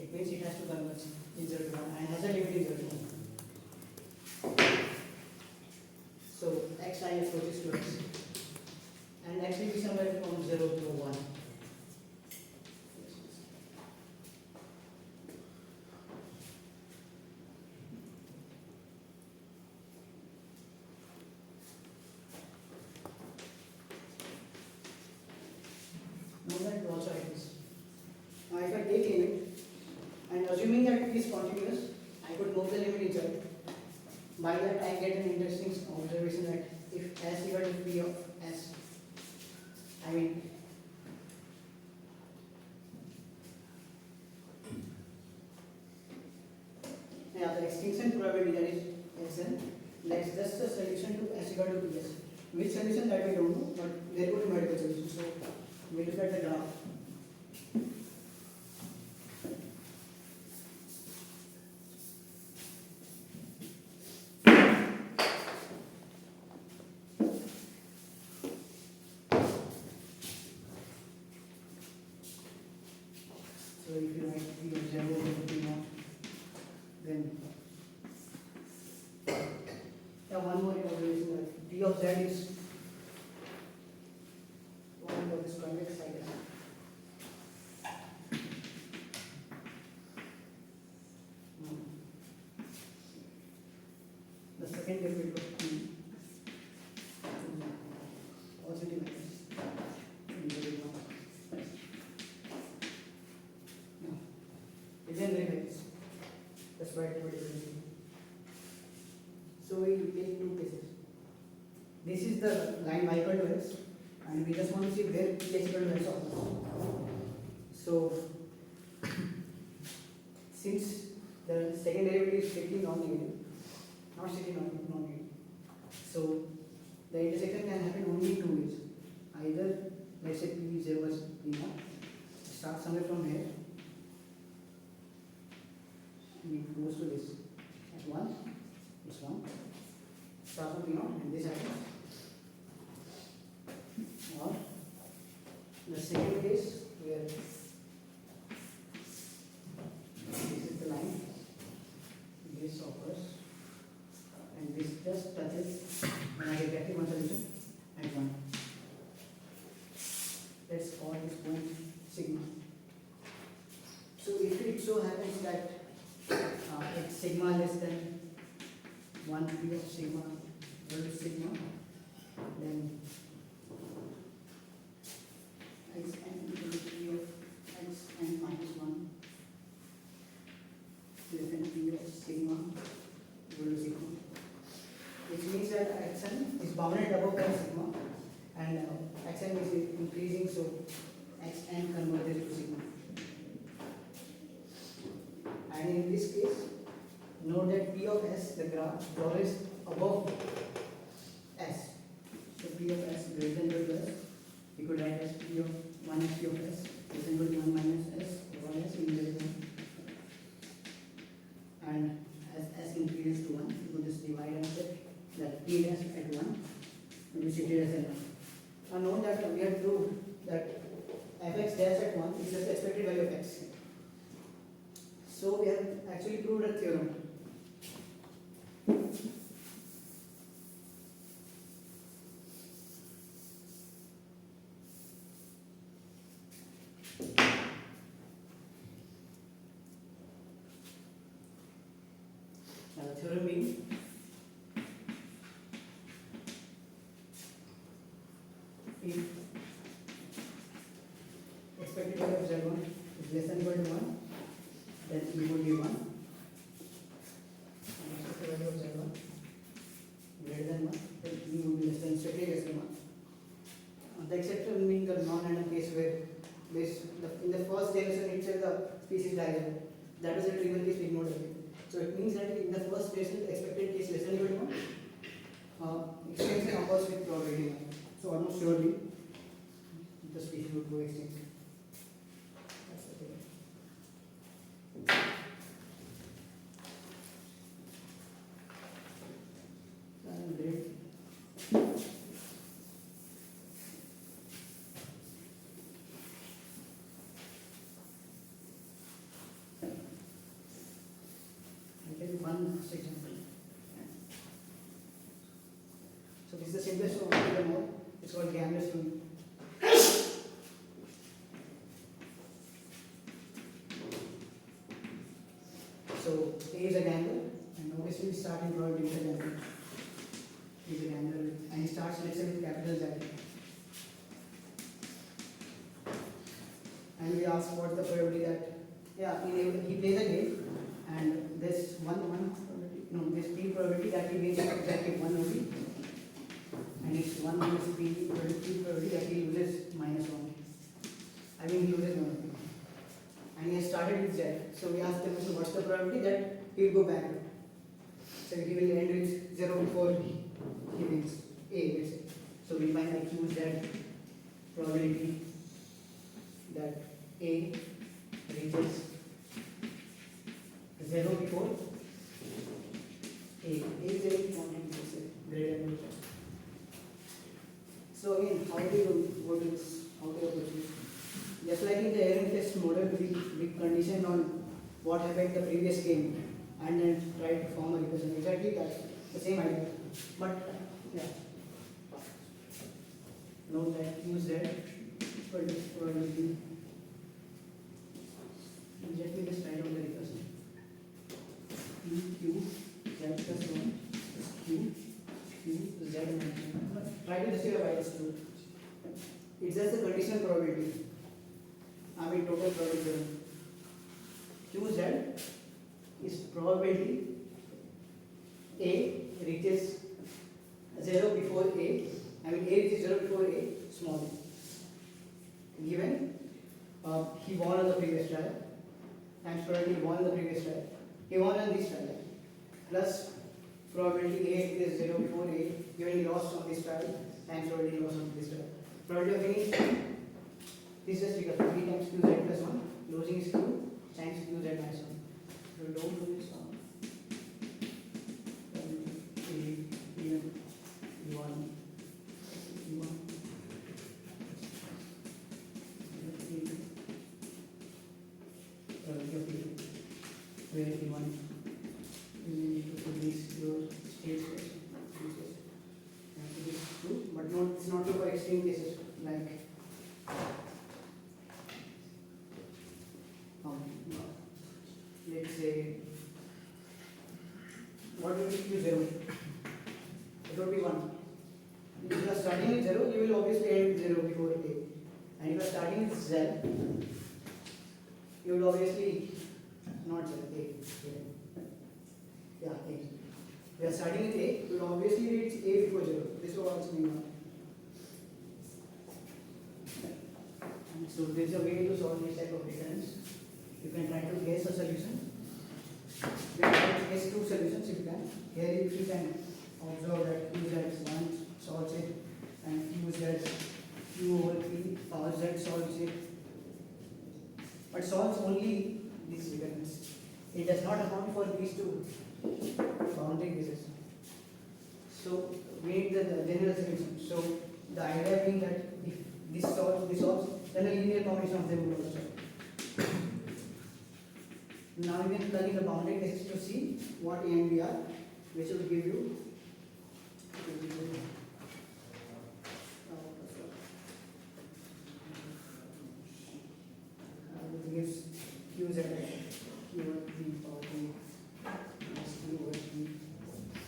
It means it has to converge in 0 to 1 and has a limit in 0 to 1. So xi approaches to x, and x will be somewhere from 0 to 1. Now that also like this. Now if I take limit and assuming that P is continuous, I could move the limit inside. By that I get an interesting observation that if S equal to P of S, I mean the extinction probability, that is Sn, that's just a solution to S equal to Ps. Which solution that we don't know, but there could be multiple solutions. So we look at the graph. So if you write P of 0 over P naught, then one more observation that P of Z is one of this convex side. The second derivative of P positive is in limits. That's why it will be. So we take two cases. This is the line y equal to x, and we just want to see where p is equal to x occurs. So since the second derivative is strictly non-negative, not strictly non-negative, so the intersection can happen only in two ways. Either let's say p is 0 as p naught, start somewhere from here, and it goes to this at 1, it's 1, start from p naught, and this happens. Or the second case where this is the line, this occurs, and this just touches, and I get exactly one solution at 1. Let's call this point sigma. So if it so happens that it's sigma less than 1 p of sigma equal to sigma, then x n equal to p of x n minus 1 less than p of sigma equal to sigma, which means that x n is bounded above by sigma, and x n is increasing, so x n converges to sigma. And in this case, note that p of s, the graph, is always above s. So p of s greater than equal to s, we could write as p of 1 s p of s is equal to 1 minus s over s in the result. And as s increases to 1, we could just divide and set that p dash at 1 will be treated as n. Now note that we have proved that fx dash at 1 is just the expected value of x. So we have actually proved a theorem. if expected value of z1 is less than equal to 1, then e would be 1. And expected value of z1 greater than 1, then e would be less than strictly less than 1. The exception being the non-random case where in the first derivation itself the species dies out. That was a trivial case we ignored earlier. So it means that in the first derivation the expected case less than equal to 1 extinction occurs with probability 1. So almost surely the species would go extinct. That's the thing. And great. One example. So this is the simplest form of the mode. It's called Gambles rule. So A is a gamble, and obviously we start in probability with a gamble. He is a gamble, and he starts let's say with capital Z. And we ask what's the probability that he plays a game. And this this P probability that he wins exactly 1 only, and it's 1 minus P probability that he loses minus 1. I mean he loses 1. And he has started with Z. So we ask the question what's the probability that he will go backward. So he will end with 0 before he wins A, let's say. So we find like QZ probability that A reaches 0 before A. A is very important to say, greater than before. So again, how do you go to this? How do you approach this? Just like in the error test model, we condition on what happened in the previous game and then try to form a recursion. Exactly that's the same idea. But yeah. Note that use that probability. Let me just write down the recursion. Q Z plus 1 is Q Z minus 1. Try to justify why it's true. It's just the conditional probability. I mean total probability. QZ is probability A reaches 0 before A. I mean A reaches 0 before A small. Given he won on the previous trial. Times probability he won on the previous trial. He won on this trial. Plus probability A is 0 before A. Given he lost on this trial. Times probability he lost on this trial. Probability of winning. This is just 3 times QZ plus 1. Losing is Q times QZ minus 1. So don't do this one. Where E1 you need to put these your states and this is true, but not it's not true for extreme cases like let's say what will be Q0? It will be 1. If you are starting with 0, you will obviously end with 0 before A. And if you are starting with Z, you will obviously not Z, A. Yeah, A. If you are starting with A, you will obviously reach A before 0. This is what it's mean. So there is a way to solve this type of recurrence. You can try to guess a solution. You can try to guess 2 solutions if you can. Here if you can observe that QZ1 solves it and Q over P power Z solves it. But solves only this recurrence. It does not account for these 2 boundary cases. So we need the general solution. So the idea being that if this solves, then a linear combination of them will also solve. Now you can plug in the boundary cases to see what A and B are, which will give you gives Qz Q over P power P minus Q over P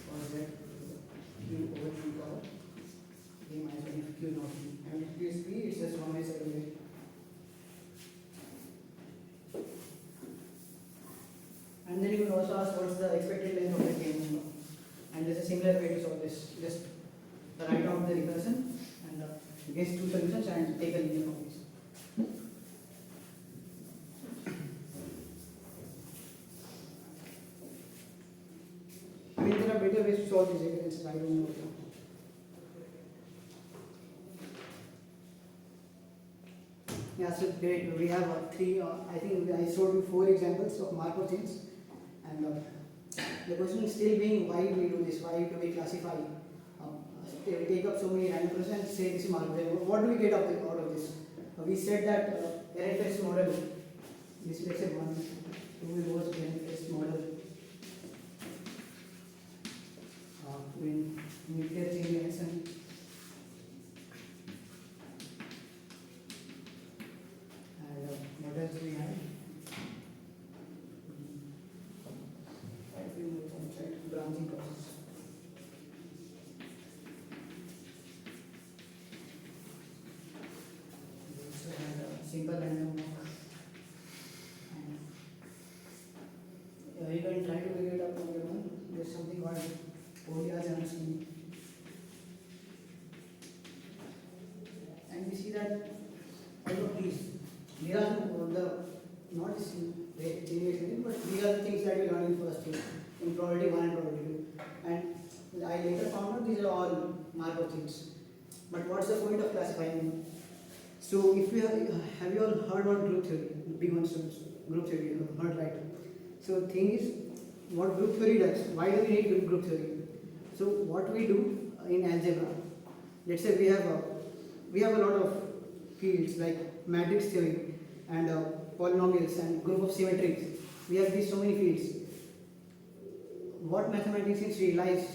power Z Q over P power A minus 1 if Q not P. ask what's the expected length of the chain number. And there's a similar way to solve this. Just write out the recursion and guess two solutions and take a linear from this. I mean, there are better ways to solve these equations. I don't know. Yeah, so great. We have three. I think I showed you 4 examples of Markov chains, and the question is still being why do we do this? Why do we classify? We take up so many random questions and say this is Markov chain. What do we get out of this? We said that Ehrenfest model. This is let's say 1, 2 was Ehrenfest model. When nuclear chain reaction. What else we have? Branching process. We also had a simple random walk. And you can try to figure it out on your own. There's something called Polias and scheme. And we see that all of these are the not this variation, but these are the things that we learned in first year in probability 1 and probability 2. And I later found out these are all Markov things. But what's the point of classifying them? So if you have you all heard about group theory? Big one students, group theory, you have heard, right? So the thing is, what group theory does? Why do we need group theory? So what we do in algebra, let's say we have a lot of fields like matrix theory and polynomials and group of symmetries. We have these so many fields. What mathematicians realized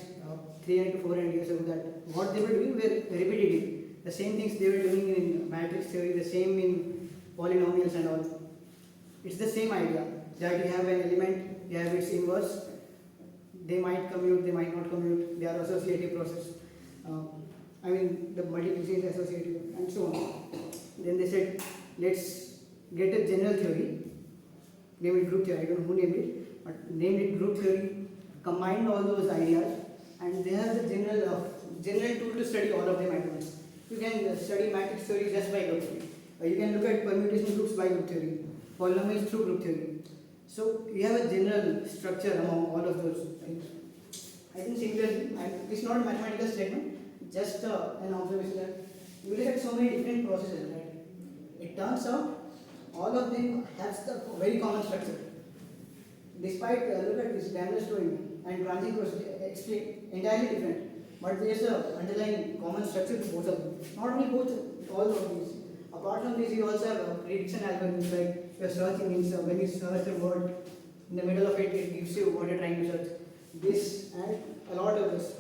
300 to 400 years ago that what they were doing were repetitive. The same things they were doing in matrix theory, the same in polynomials and all. It's the same idea that you have an element, you have its inverse. They might commute, they might not commute. They are associative process. I mean, the multiplicity is associative and so on. Then they said, let's get a general theory, name it group theory. I don't know who named it, but named it group theory. Combined all those ideas, and they have the general tool to study all of them at once. You can study matrix theory just by group theory. You can look at permutation groups by group theory, polynomials through group theory. So you have a general structure among all of those things. I think similarly, it's not a mathematical statement, just an observation that you look at so many different processes, right? It turns out all of them have the very common structure. Despite look at this Daimler story and branching process entirely different, but there is a underlying common structure to both of them. Not only both, all of these. Apart from this, you also have prediction algorithms like your search engines. When you search a word, in the middle of it, it gives you what you're trying to search. This and a lot of this.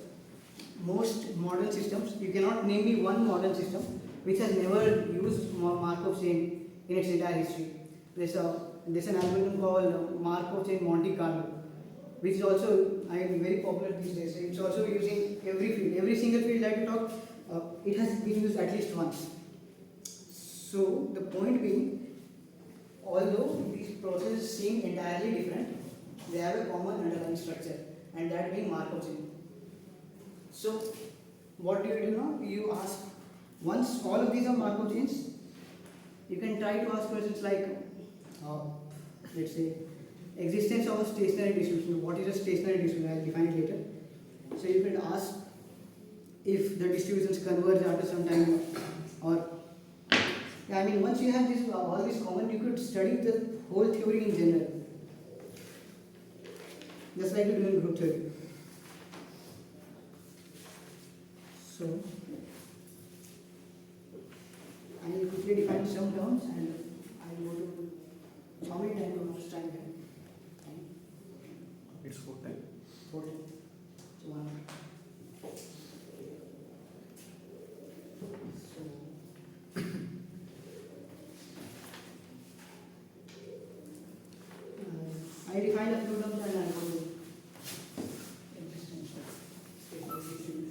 Most modern systems, you cannot name me one modern system which has never used Markov chain in its entire history. There's an algorithm called Markov chain Monte Carlo, which is also very popular these days. It's also using every field, every single field that you talk, it has been used at least once. So the point being, although these processes seem entirely different, they have a common underlying structure, and that being Markov chain. So what do you do now? You ask, once all of these are Markov chains, you can try to ask questions like, let's say, existence of a stationary distribution. What is a stationary distribution? I will define it later. So you can ask if the distributions converge after some time, or I mean, once you have this all this common, you could study the whole theory in general, just like you do in group theory. So I will quickly define some terms and I will go to how many times you must time here? It's 4 times. 4 times. So 1 hour. So I define a few terms and I will go to existence of stationary distribution.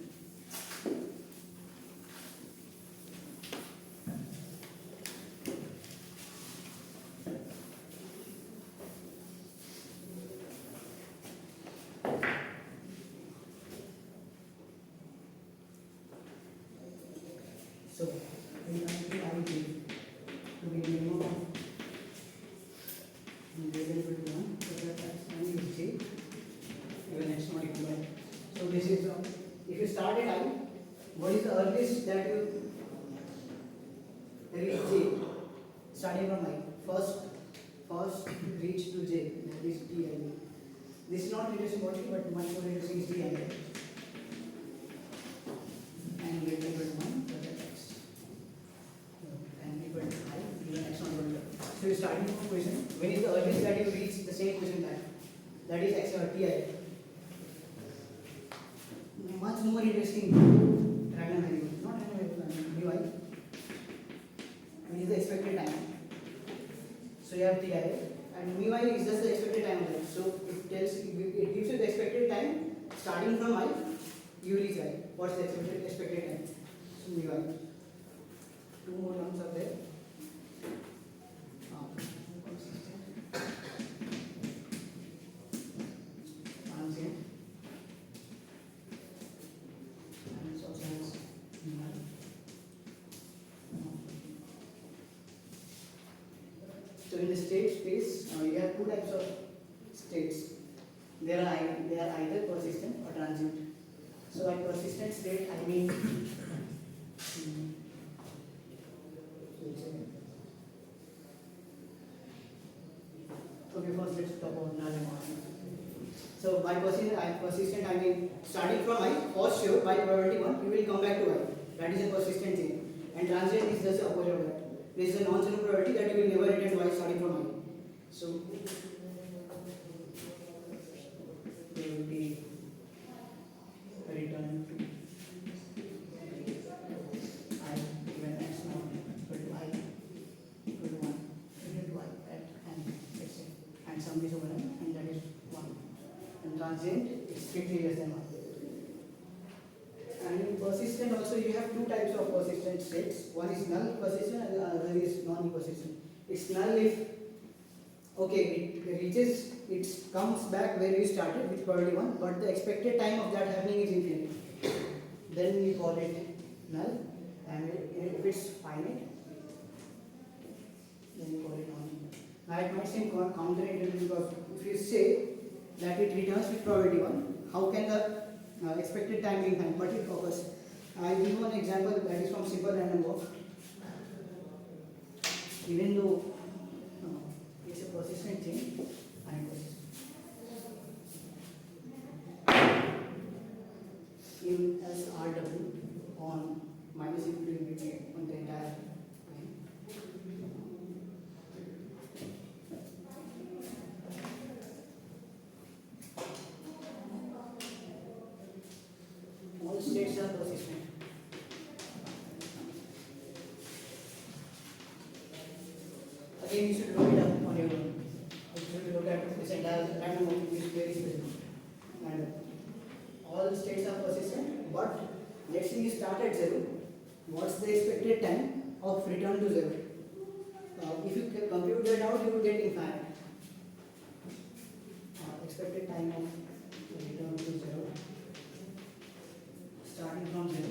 So we come to I J to be minimum of greater than equal to 1, so that's I is J, even next not equal to I. So this is, if you start at I, what is the earliest that you reach J? Starting from I, first reach to J, that is T I. This is not reducing body, but much more reducing is T I. And greater than equal to 1, so that's X. And equal to I, given X not equal to. So you starting from question, when is the earliest that you reach the same question time? That is X or T I. Much more interesting random variable, not random variable, mu I, which is the expected time. So you have Ti, and mu I is just the expected time of life. So it gives you the expected time starting from I, you reach I. What's the expected time? So mu I. Two more terms are there. Transient. And so has mu I. So in the state space, you have two types of states. They are either persistent or transient. So by persistent state, I mean okay, first let's talk about null and constant. So by persistent, I mean starting from I, for sure by probability 1, you will come back to I. That is a persistent thing. And transient is just the opposite of that. There is a non-zero probability that you will never return to I starting from I. So there will be a return to I given X naught equal to I equal to 1 equal to I at n, let's say, and sum is over n, and that is 1. And transient is strictly less than 1. And in persistent also you have two types of persistent states. One is null persistent and the other is non-persistent. It's null if it comes back where you started with probability 1, but the expected time of that happening is infinite. Then we call it null, and if it's finite, then we call it non-null. Now it might seem counterintuitive because if you say that it returns with probability 1, how can the expected time be infinite? But it occurs. I will give you one example that is from simple random walk. Even though it's a persistent thing, and persistent. Even as RW on minus infinity on the entire line. All states are persistent. Again, you should look it up on your own. You should look at this entire random walk, which is very specific. And all states are persistent, but let's say you start at 0. What's the expected time of return to 0? If you can compute that out, you will get infinite. Expected time of return to 0, starting from 0.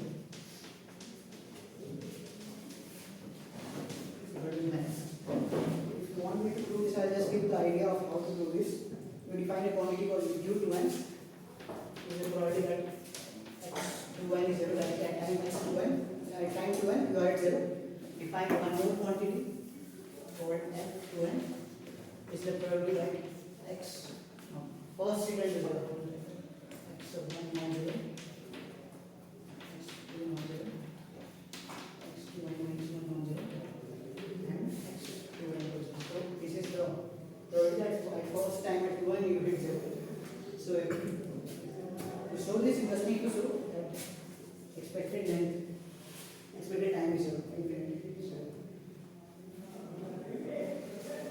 If you want me to do this, I'll just give you the idea of how to do this. You define a quantity called u2n. Is the probability that x2n is 0, that is at time x2n. At time 2n, you are at 0. Define one more quantity called f2n. Is the probability that x first return to 0. x1 non-zero, x2 non-zero, x2 non-zero, and x2n equals 0. So this is the probability that at first time at 2n you hit 0. So to show this, you just need to show that expected time is 0, infinity.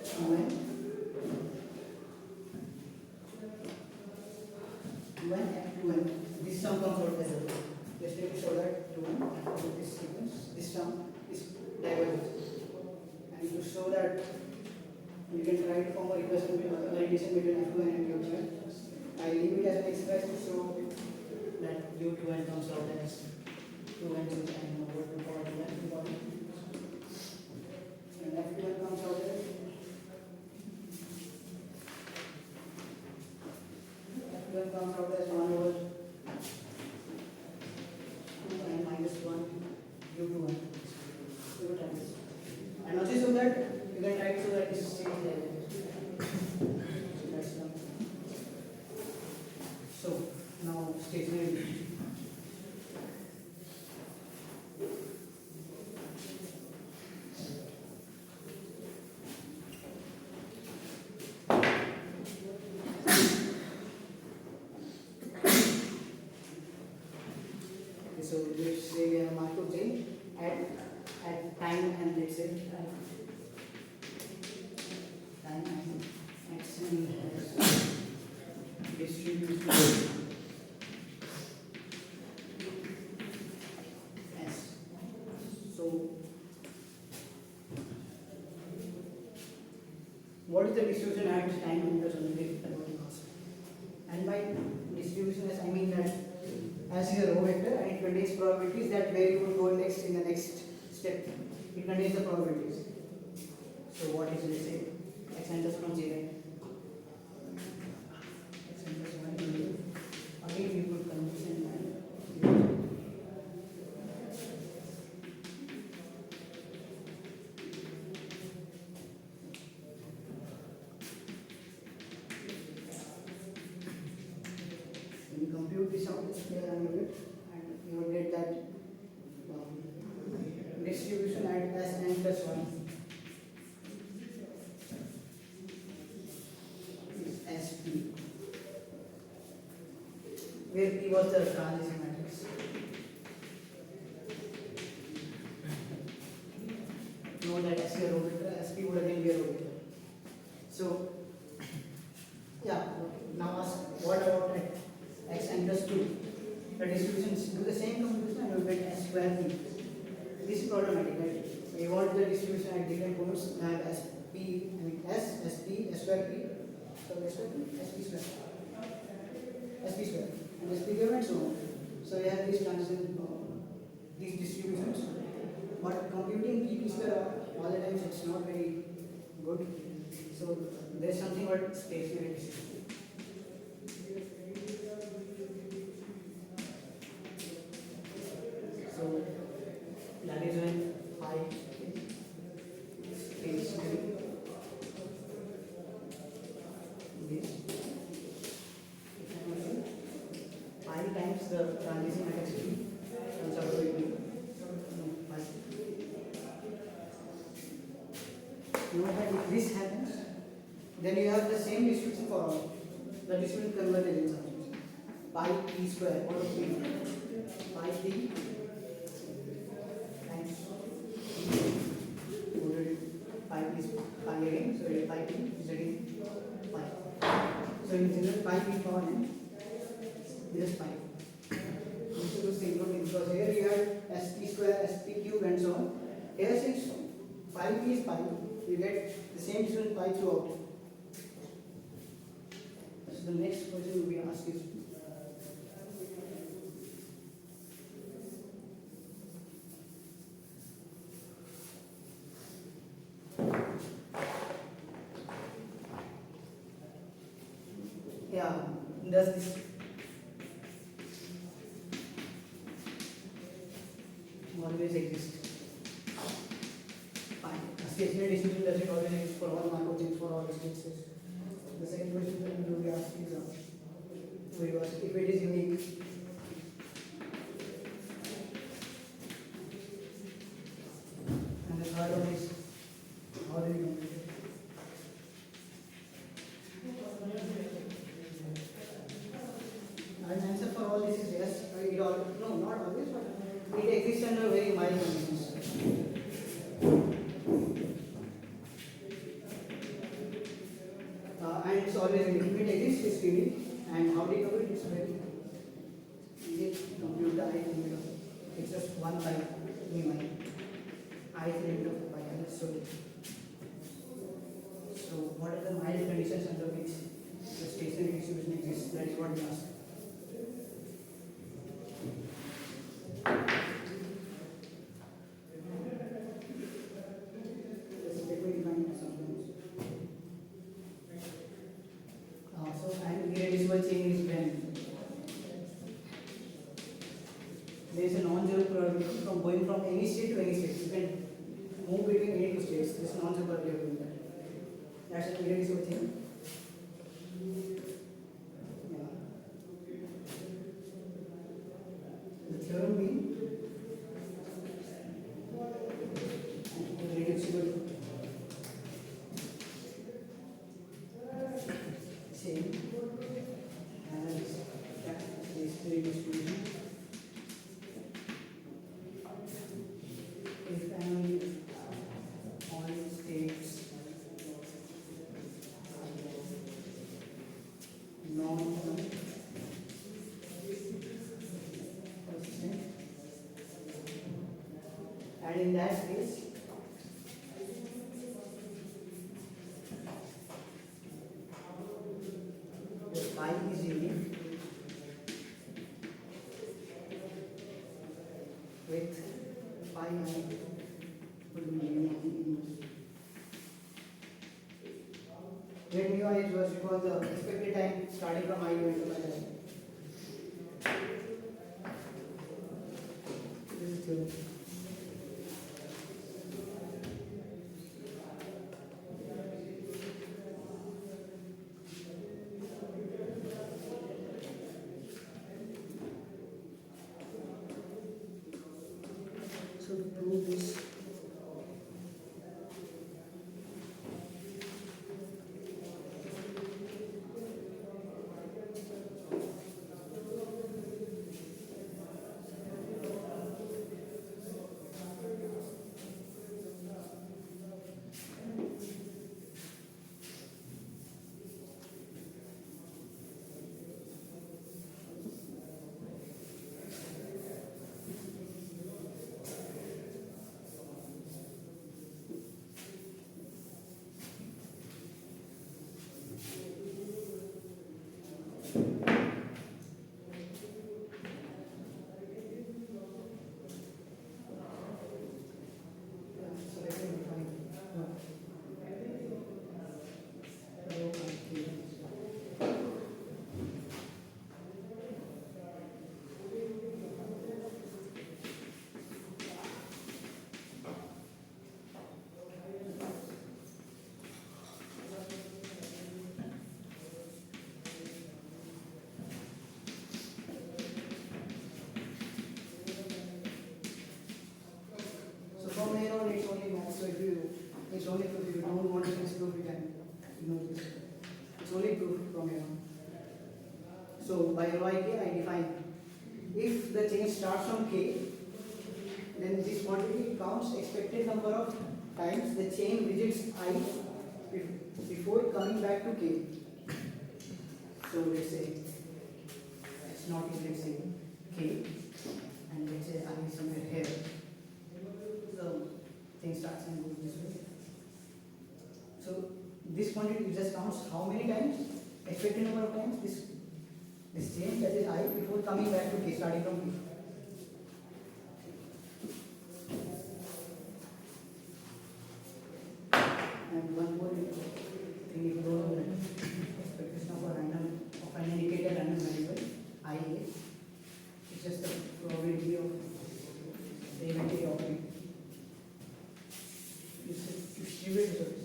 So when at 2n, this sum comes out as 0. Just need to show that 2n after this sequence, this sum is divergent. And to show that, you can try to form a relation between f2n and u2n. I leave it as an exercise to show that u2n comes out as 2 and 2 and what we call the left body. And left one comes out as left one comes out as 1 over 2 and minus 1 due to 1. So what happens? And also so that you can write so that this is same level. So that's the. So now stationary. So let's say we have Markov chain at time and let's say time and x and distribution s. So what is the distribution at time intersolidary cost? And by distribution as I mean that as is a row vector and it contains probabilities that where you would go next in the next step. It contains the probabilities. So what is, let's say x enters from 0. X enters 1 0. Again we could condition and when you compute this out here and you will get that distribution at as n plus 1 is SP, where P was the transition matrix. Know that S a row vector, SP would again be a row vector. So, yeah, now ask what about at x n plus 2? The distributions do the same computation and you will get S square P. This is problematic, right? We want the distribution at different points have SP, I mean S, SP, S square P. So S square P, SP square. SP square. And SP given and so on. So we have these transitions, these distributions. But computing PP square all the times it's not very good. So there is something called stationary distribution. So that is when phi is stationary. This pi times the transition matrix P comes out to be pi. Note that if this happens, then you have the same distribution for all. The distribution converges in some sense. Pi p square out of p. Pi p times pi p is pi again, so pi p is again pi. So in general pi p power n is pi. This is the same thing because here you have sp square, sp cube and so on. Here since pi p is pi, you get the same distribution pi throughout. So the next question will be asked is does this always exist? Fine. A stationary distribution does it always exist for all Markov chains for all instances? The second question that we will be asking is if it is unique. And the third one is how do we compute it? And answer for all this is yes. It all, no, not always, but it exists under very mild conditions. And it's always unique. If it exists, it's unique. And how do you compute it? It's very easy to compute the ith limit of it. It's just 1 by mu I. Ith limit of pi. So what are the mild conditions under which the stationary distribution exists? That is what we ask. That's an irreducible thing. Yeah. The theorem being an irreducible chain has basically distribution if and only if all states non-consistent and in that case the phi is unique with phi I would be unique in where mu I is was because the expected time starting from I going to I. This is theory. So to prove this, so let me define so from here on it's only math. So if you it's only proof. If you don't want to proof, you can ignore this. It's only proof from here on. So by rho I k I define if the chain starts from k, then this quantity counts expected number of times the chain visits I before coming back to k. So let's say it's not in let's say k and let's say I is somewhere here. So thing starts and goes this way. So this quantity just counts how many times, expected number of times this chain that is I before coming back to k, starting from k. And one more thing, if you don't know that expectation of a random of an indicated random variable I a, it's just the probability of the event occurring. It's a distributed resource.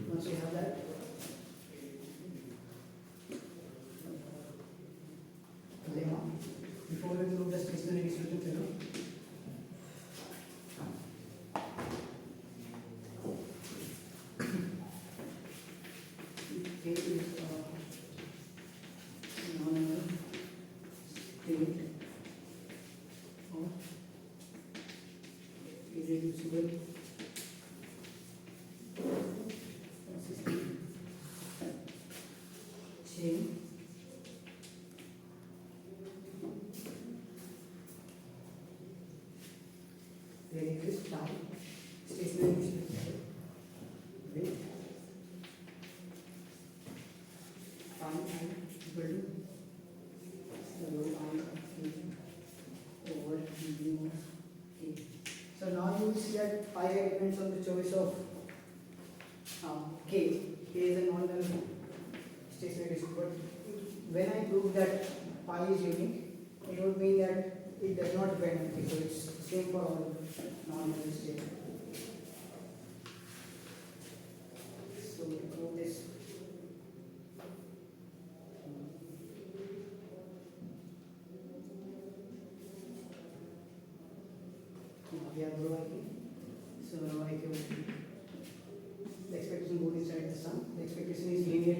Once you have that, lemma, before we prove the stationary distribution theorem, K is non-null state of irreducible consistent chain where exists phi stationary distribution with phi I equal to rho I of k over mu of k. So now you will see that phi I depends on the choice of k. K is a non-null stationary distribution. But when I prove that phi is unique, it would mean that it does not depend on k. So it's same for all non-null states. we have rho IK. So rho IK will be the expectation both inside the sum. The expectation is linear.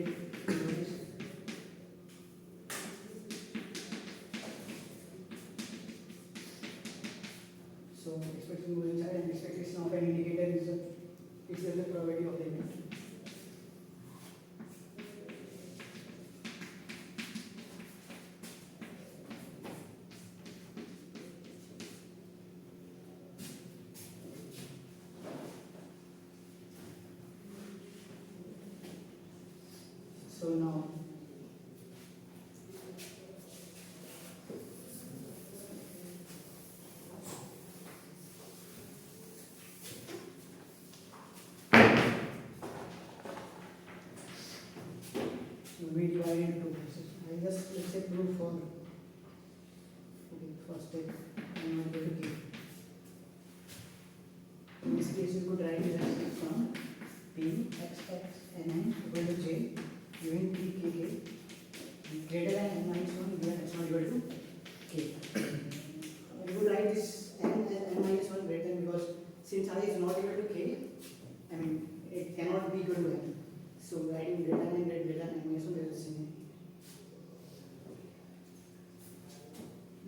So expectation goes inside and expectation of an indicator is the probability of the event. So now we divide into two pieces. I just let's say prove for first step and one to k. In this case, you could write it as from p x x n n equal to j given p k k greater than n minus 1 given x not equal to k. You could write this n as n minus 1 greater than because since I is not equal to k, I mean it cannot be equal to n. So writing greater than n minus 1 there is a same.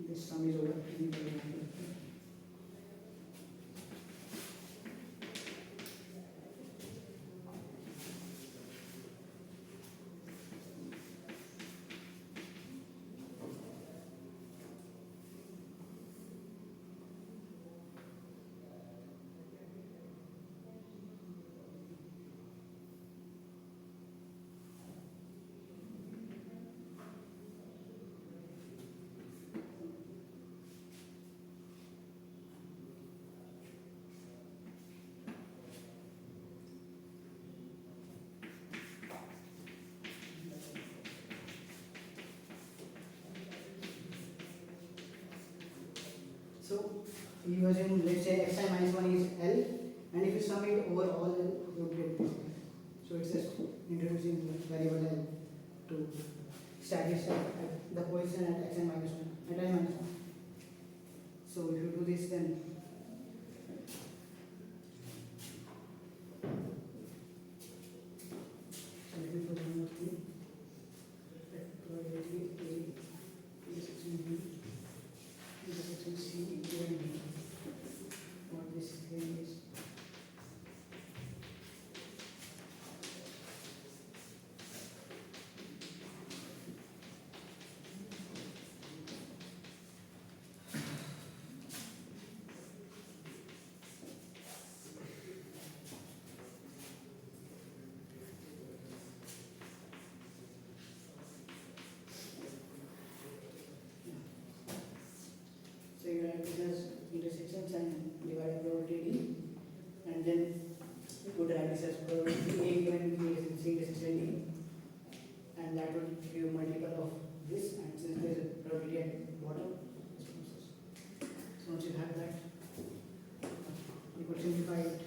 This sum is over. So you assume let's say xi minus 1 is L, and if you sum it over all L, you would get this. So it's just introducing the variable L to establish the position at xi minus 1, at I minus 1. So if you do this, then so let me put one more thing. Probability A intersection B intersection C equal to D. What this again is. So you write it as intersections and divide probability D, and then you could write this as probability A given B is C intersection D, and that would give you multiple of this, and since there is a probability at the bottom, so once you have that, you could simplify it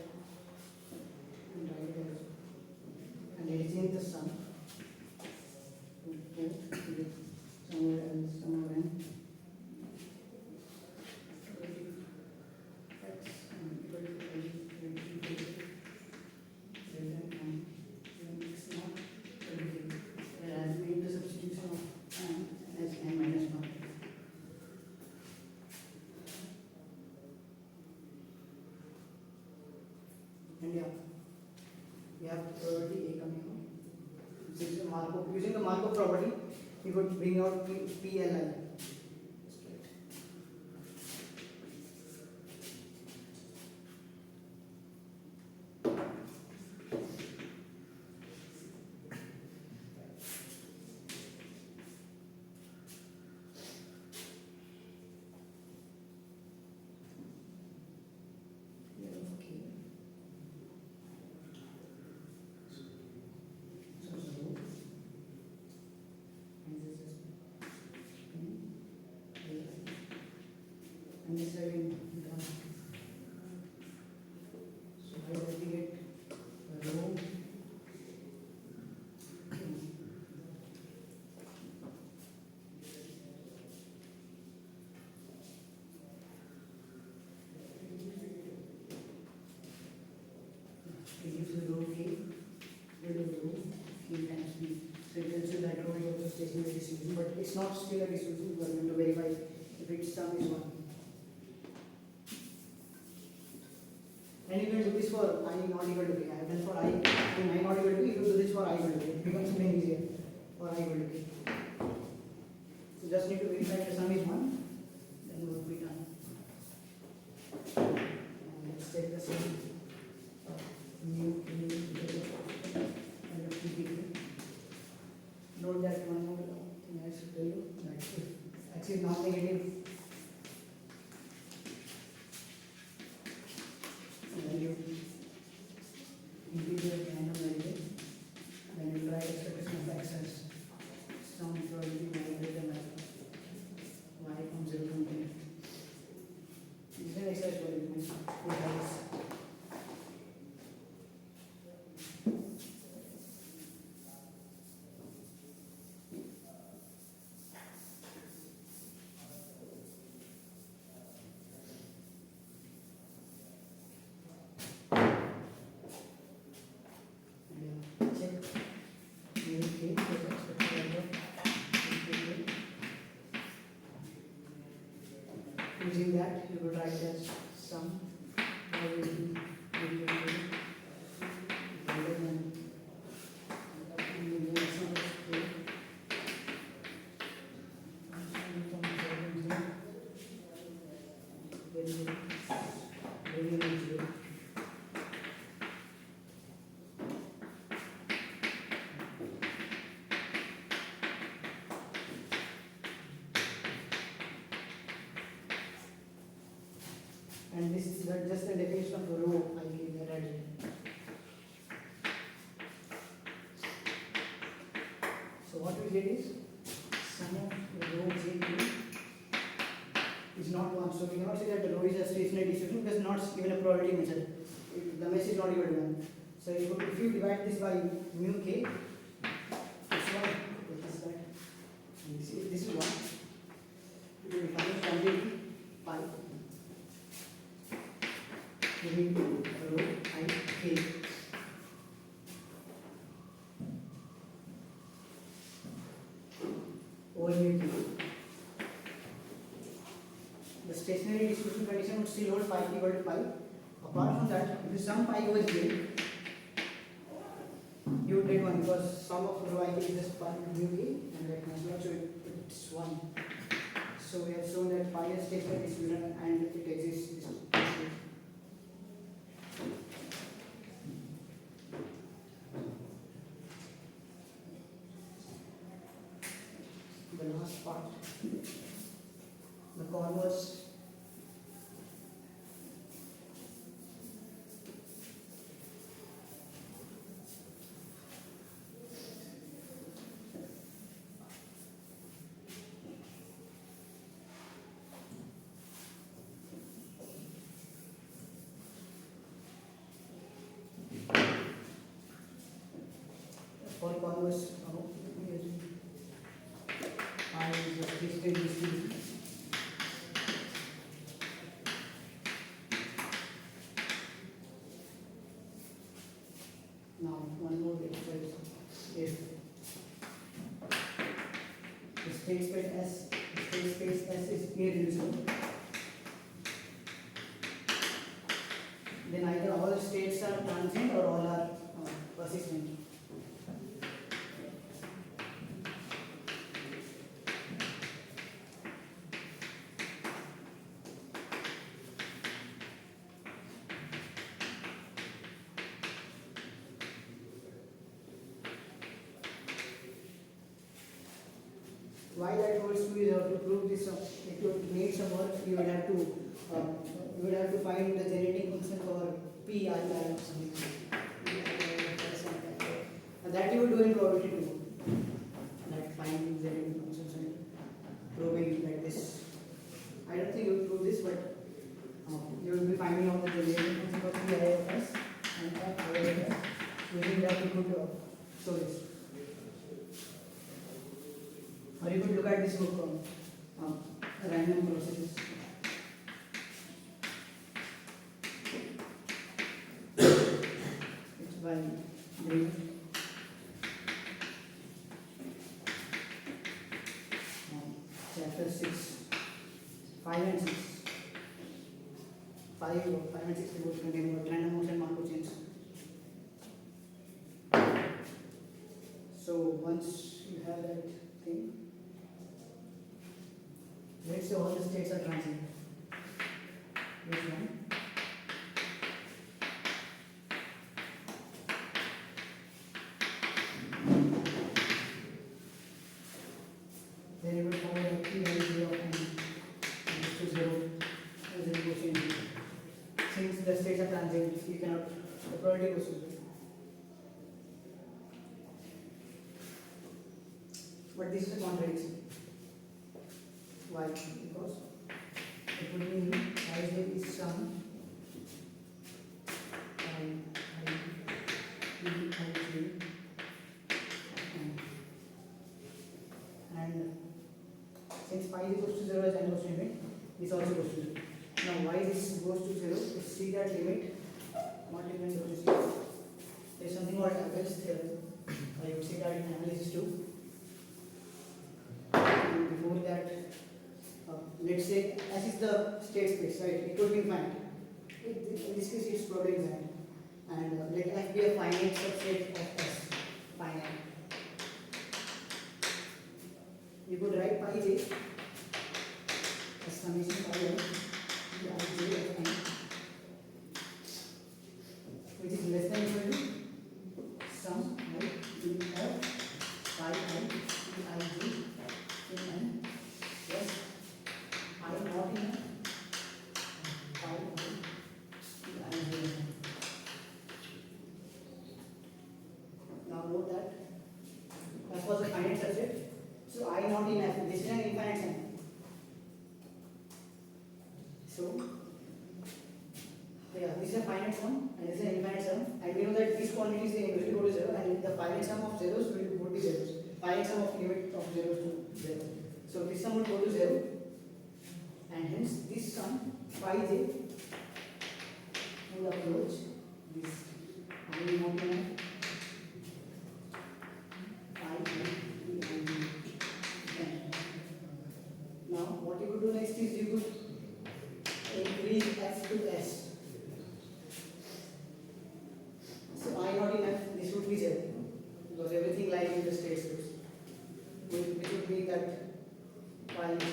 and write it as, and exchange the sum to somewhere else, somewhere in and yeah, we have probability A coming out. Since the Markov, using the Markov property, you could bring out PLI. And this again done. So I will get rho It gives the row K, with the row K times B. So it tells you that row is also stationary distribution, but it's not still a distribution. We are going to verify if its sum is 1. And you can do this for I not equal to k. I have done for I not equal to k. If you do this for I equal to k, it becomes even easier for I equal to k. So just need to verify if the sum is 1, then work will be done. And let's take the sum of mu and p. Note that one more thing I should tell you, that if x is non-negative, value integer random variable, then you write expectation of x as some probability greater than y from 0 to infinity. This is an exercise for you. Using that, you would write as sum greater than and this is just the definition of a row I gave that I did. So what we get is sum of the row J is not 1. So we cannot say that the row is a stationary distribution because not given a probability measure. The mesh is not equal to 1. So if you divide this by mu k, it's 1. This is that. And this is 1. It will find quantity pi. Giving row I k. Over mu k. The stationary distribution condition would still hold pi equal to pi. Apart from that, if you sum pi over j, you would get 1 because sum of row I k is just pi mu k and that cancels out, so it's 1. So we have shown that pi is stationary distribution and it exists. The last part, the converse. For converse, I just listed these two. Now, one more exercise. If the state space S is irreducible, then either all states are transient or all are persistent. Why that holds true is you have to prove this. If you need some work, you would have to find the generating function for P I or something. That you will do in probability 2. Like finding generating functions and proving like this. I don't think you will prove this, but you will be finding out the generating function for P I of S and I of S. Using that you could show this. Or you could look at this book on random processes. by green. Chapter 6, 5 and 6. 5 and 6 both contain what random motion Markov chains. So once you have that thing, let's say all the states are transient. Which one? Then you will follow the key value of n goes to 0 as it goes in. Since the states are transient, you cannot, the probability goes to 0. But this is a contradiction. Why? Because it would mean Ij is sum and since pi is equals to 0 as n goes to limit, this also goes to 0. Now why this goes to 0? Is see that limit, what limit goes to 0? There is something called Abel's theorem. You would see that in analysis too. And before that, let's say as is the state space, right? It would be infinite. In this case, it's probably infinite. And let F be a finite subset of S. Finite. You could write pi j as summation pi n ij of n, which is less than equal to sum I in of pi I ij in n plus I not in n pi I in ij in n. Now note that F was a finite subset. So I not in F, this is an infinite sum. So yeah, this is a finite sum and this is an infinite sum, and we know that these quantities they will go to 0 and the finite sum of zeros would be zeros. Finite sum of limit of zeros to 0. So this sum would go to 0, and hence this sum phi j will approach this I not in F phi j. Now, what you could do next is you could increase F to S. So I not in F, this would be 0 because everything lies in the state space, which would be that phi j.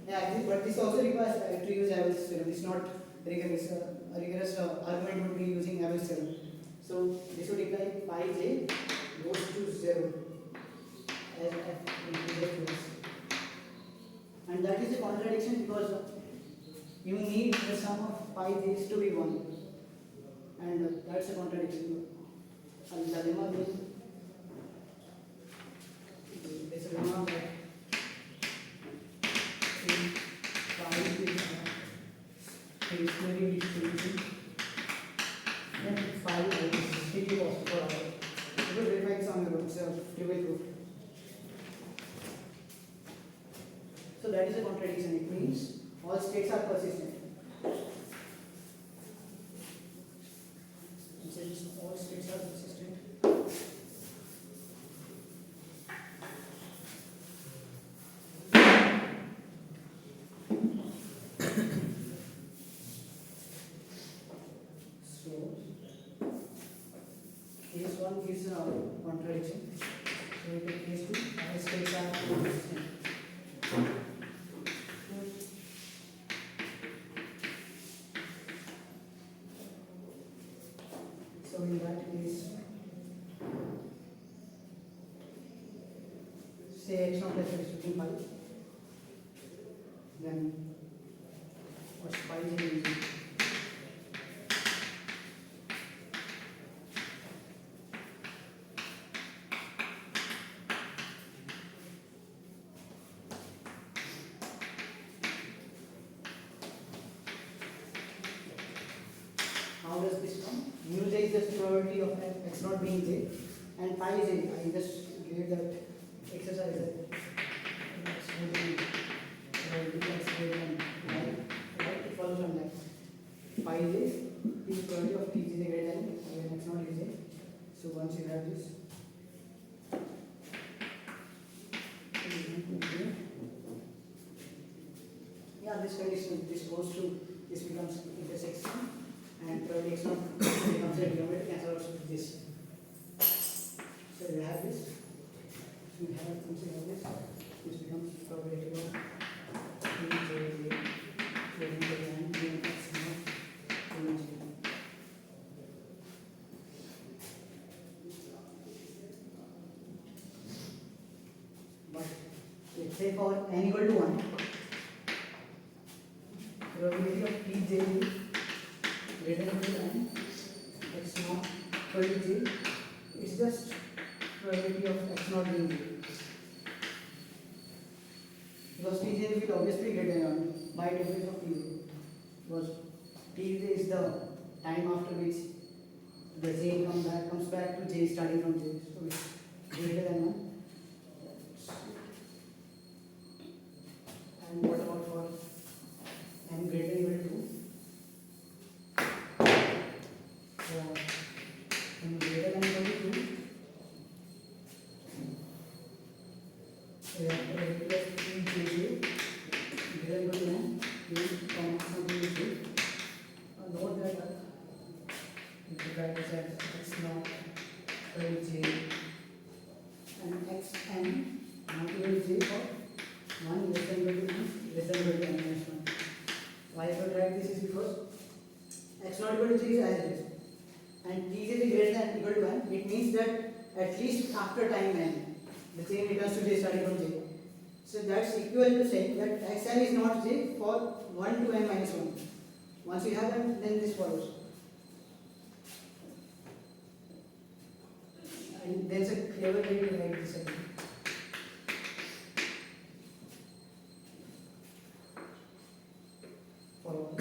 Yeah, but this also requires to use Abel's theorem. This is not rigorous. A rigorous argument would be using Abel's theorem. So this would imply phi j goes to 0 as F increases to S. And that is a contradiction because you need the sum of pi j's to be 1, and that's a contradiction. And the lemma being, there's a lemma that in pi is stationary distribution, then phi is strictly positive for our. You will verify this on your own, it's a trivial proof. So that is a contradiction. It means all states are persistent. Since all states are persistent, so case 1 gives a contradiction. So we take case 2, all states are persistent. So in that case, say x naught plus x is 15 pi, then what's pi j is? How does this come? Mu j is just the probability of x naught being j, and pi j, I just gave that exercise that x would be probability x greater than y, right? It follows from that. Pi j the probability of t is greater than when x naught is a. So once you have this, yeah, this condition, this goes to, this becomes intersection, and probably x naught becomes a denominator, cancel out with this. So we have this. We have something like this. This becomes probability of t j and x naught j. But let's say for n equal to 1, probability of t j is greater than n, x naught equal to j is just probability of x naught being j. Because t j will obviously greater than 1 by difference of t j. Because t j is the time after which the j comes back to j starting from j. So it's greater than 1. And what about for n greater than equal to 2? For n greater than equal to 2, we have probability of t j greater than equal to n, something is j. Note that if you write this as x naught equal to j and x n not equal to j for 1 less than equal to 1 less than equal to n minus 1. Why I would write this is because x naught equal to j is as it is, and t is greater than equal to 1. It means that at least after time n, the chain returns to j starting from j. So that's equal to saying that xn is not j for 1 to n minus 1. Once you have them, then this follows. And there's a clever way to write this again. Follow.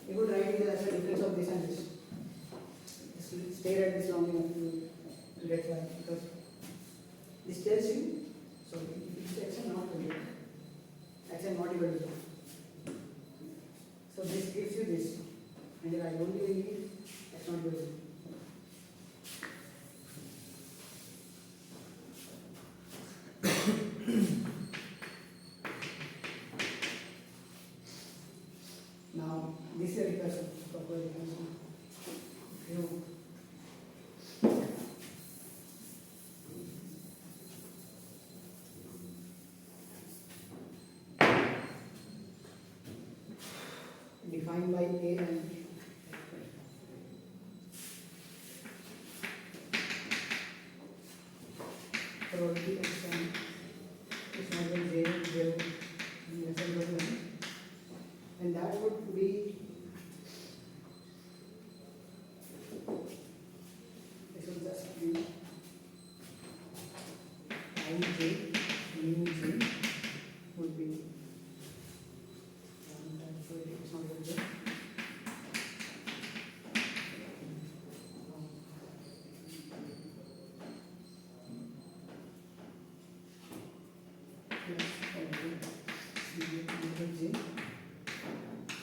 You could write it as a difference of this and this. Just stay at this long enough to get why, because this tells you, so it's xn not equal to xn not equal to 0. So this gives you this, and I only will need x not equal to 0. Now this is a recursive property. If you defined by a and probability xn is more than 0, 0 less than equal to 1, and that would be, this will just be I j mu j would be 1 times probability is not equal to 0.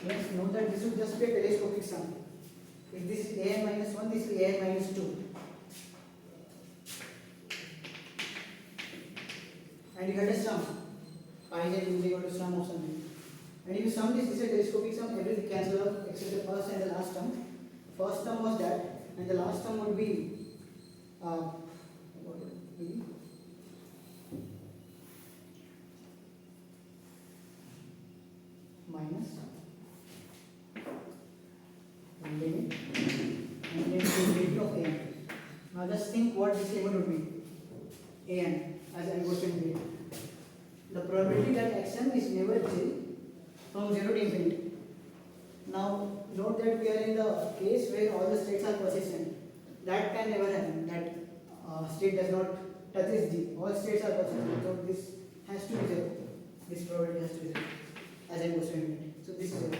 Yes, note that this would just be a telescopic sum. If this is an minus 1, this is an minus 2. And you had a sum. Pi j is equal to sum of something. And if you sum this is a telescopic sum, everything cancels out except the first and the last term. First term was that, and the last term would be what would it be? Minus limit and then the limit of an. Now just think what this limit would be. An as I was saying. The probability that xn is never j from 0 to infinity. Now note that we are in the case where all the states are persistent. That can never happen. That state does not touch this g. All states are persistent. So this has to be 0. This probability has to be 0 as I was saying. So this is 0.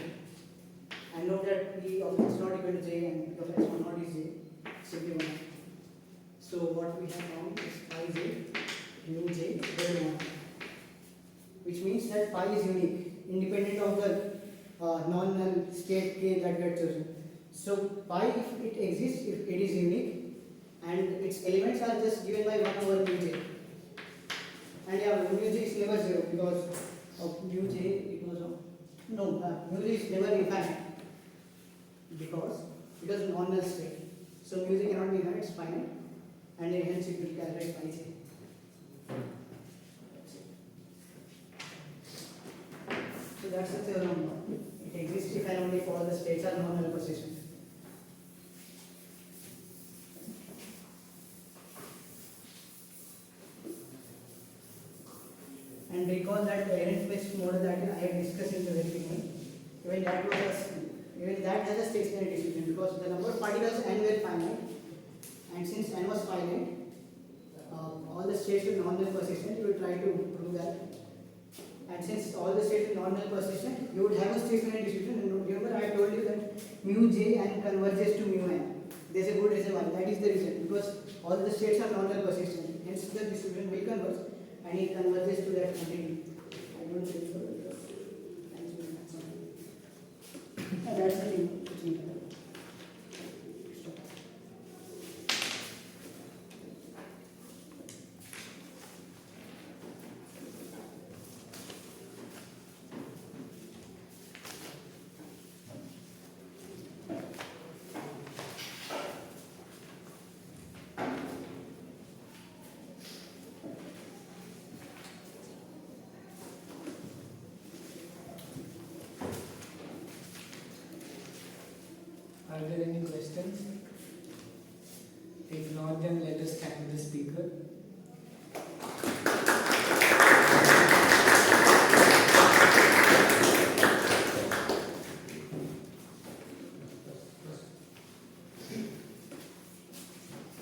and note that P of x not equal to j and P of x one not is j, simply 1. So what we have found is phi j, mu j equal to 1, which means that phi is unique, independent of the non-null state k that get chosen. So pi, if it exists, if it is unique, and its elements are just given by 1 over mu j. And yeah, mu j is never 0 because of mu j, it was mu j is never infinite because it is non-null state. So mu j cannot be infinite, it's finite, and hence it will calculate pi j. So that's the theorem. It exists if and only if all the states are non-null persistent. And recall that the Ehrenfest model that I have discussed in the very beginning, even that has a stationary distribution because the number of particles n were finite, and since n was finite, all the states were non-null persistent. You will try to prove that. And since all the states are non-null persistent, you would have a stationary distribution. And remember, I told you that mu j n converges to mu n. There is a good reason why. That is the reason because all the states are non-null persistent. Hence, the distribution will converge, and it converges to that quantity. I don't think so. That's the thing. Are there any questions? If not, then let us thank the speaker.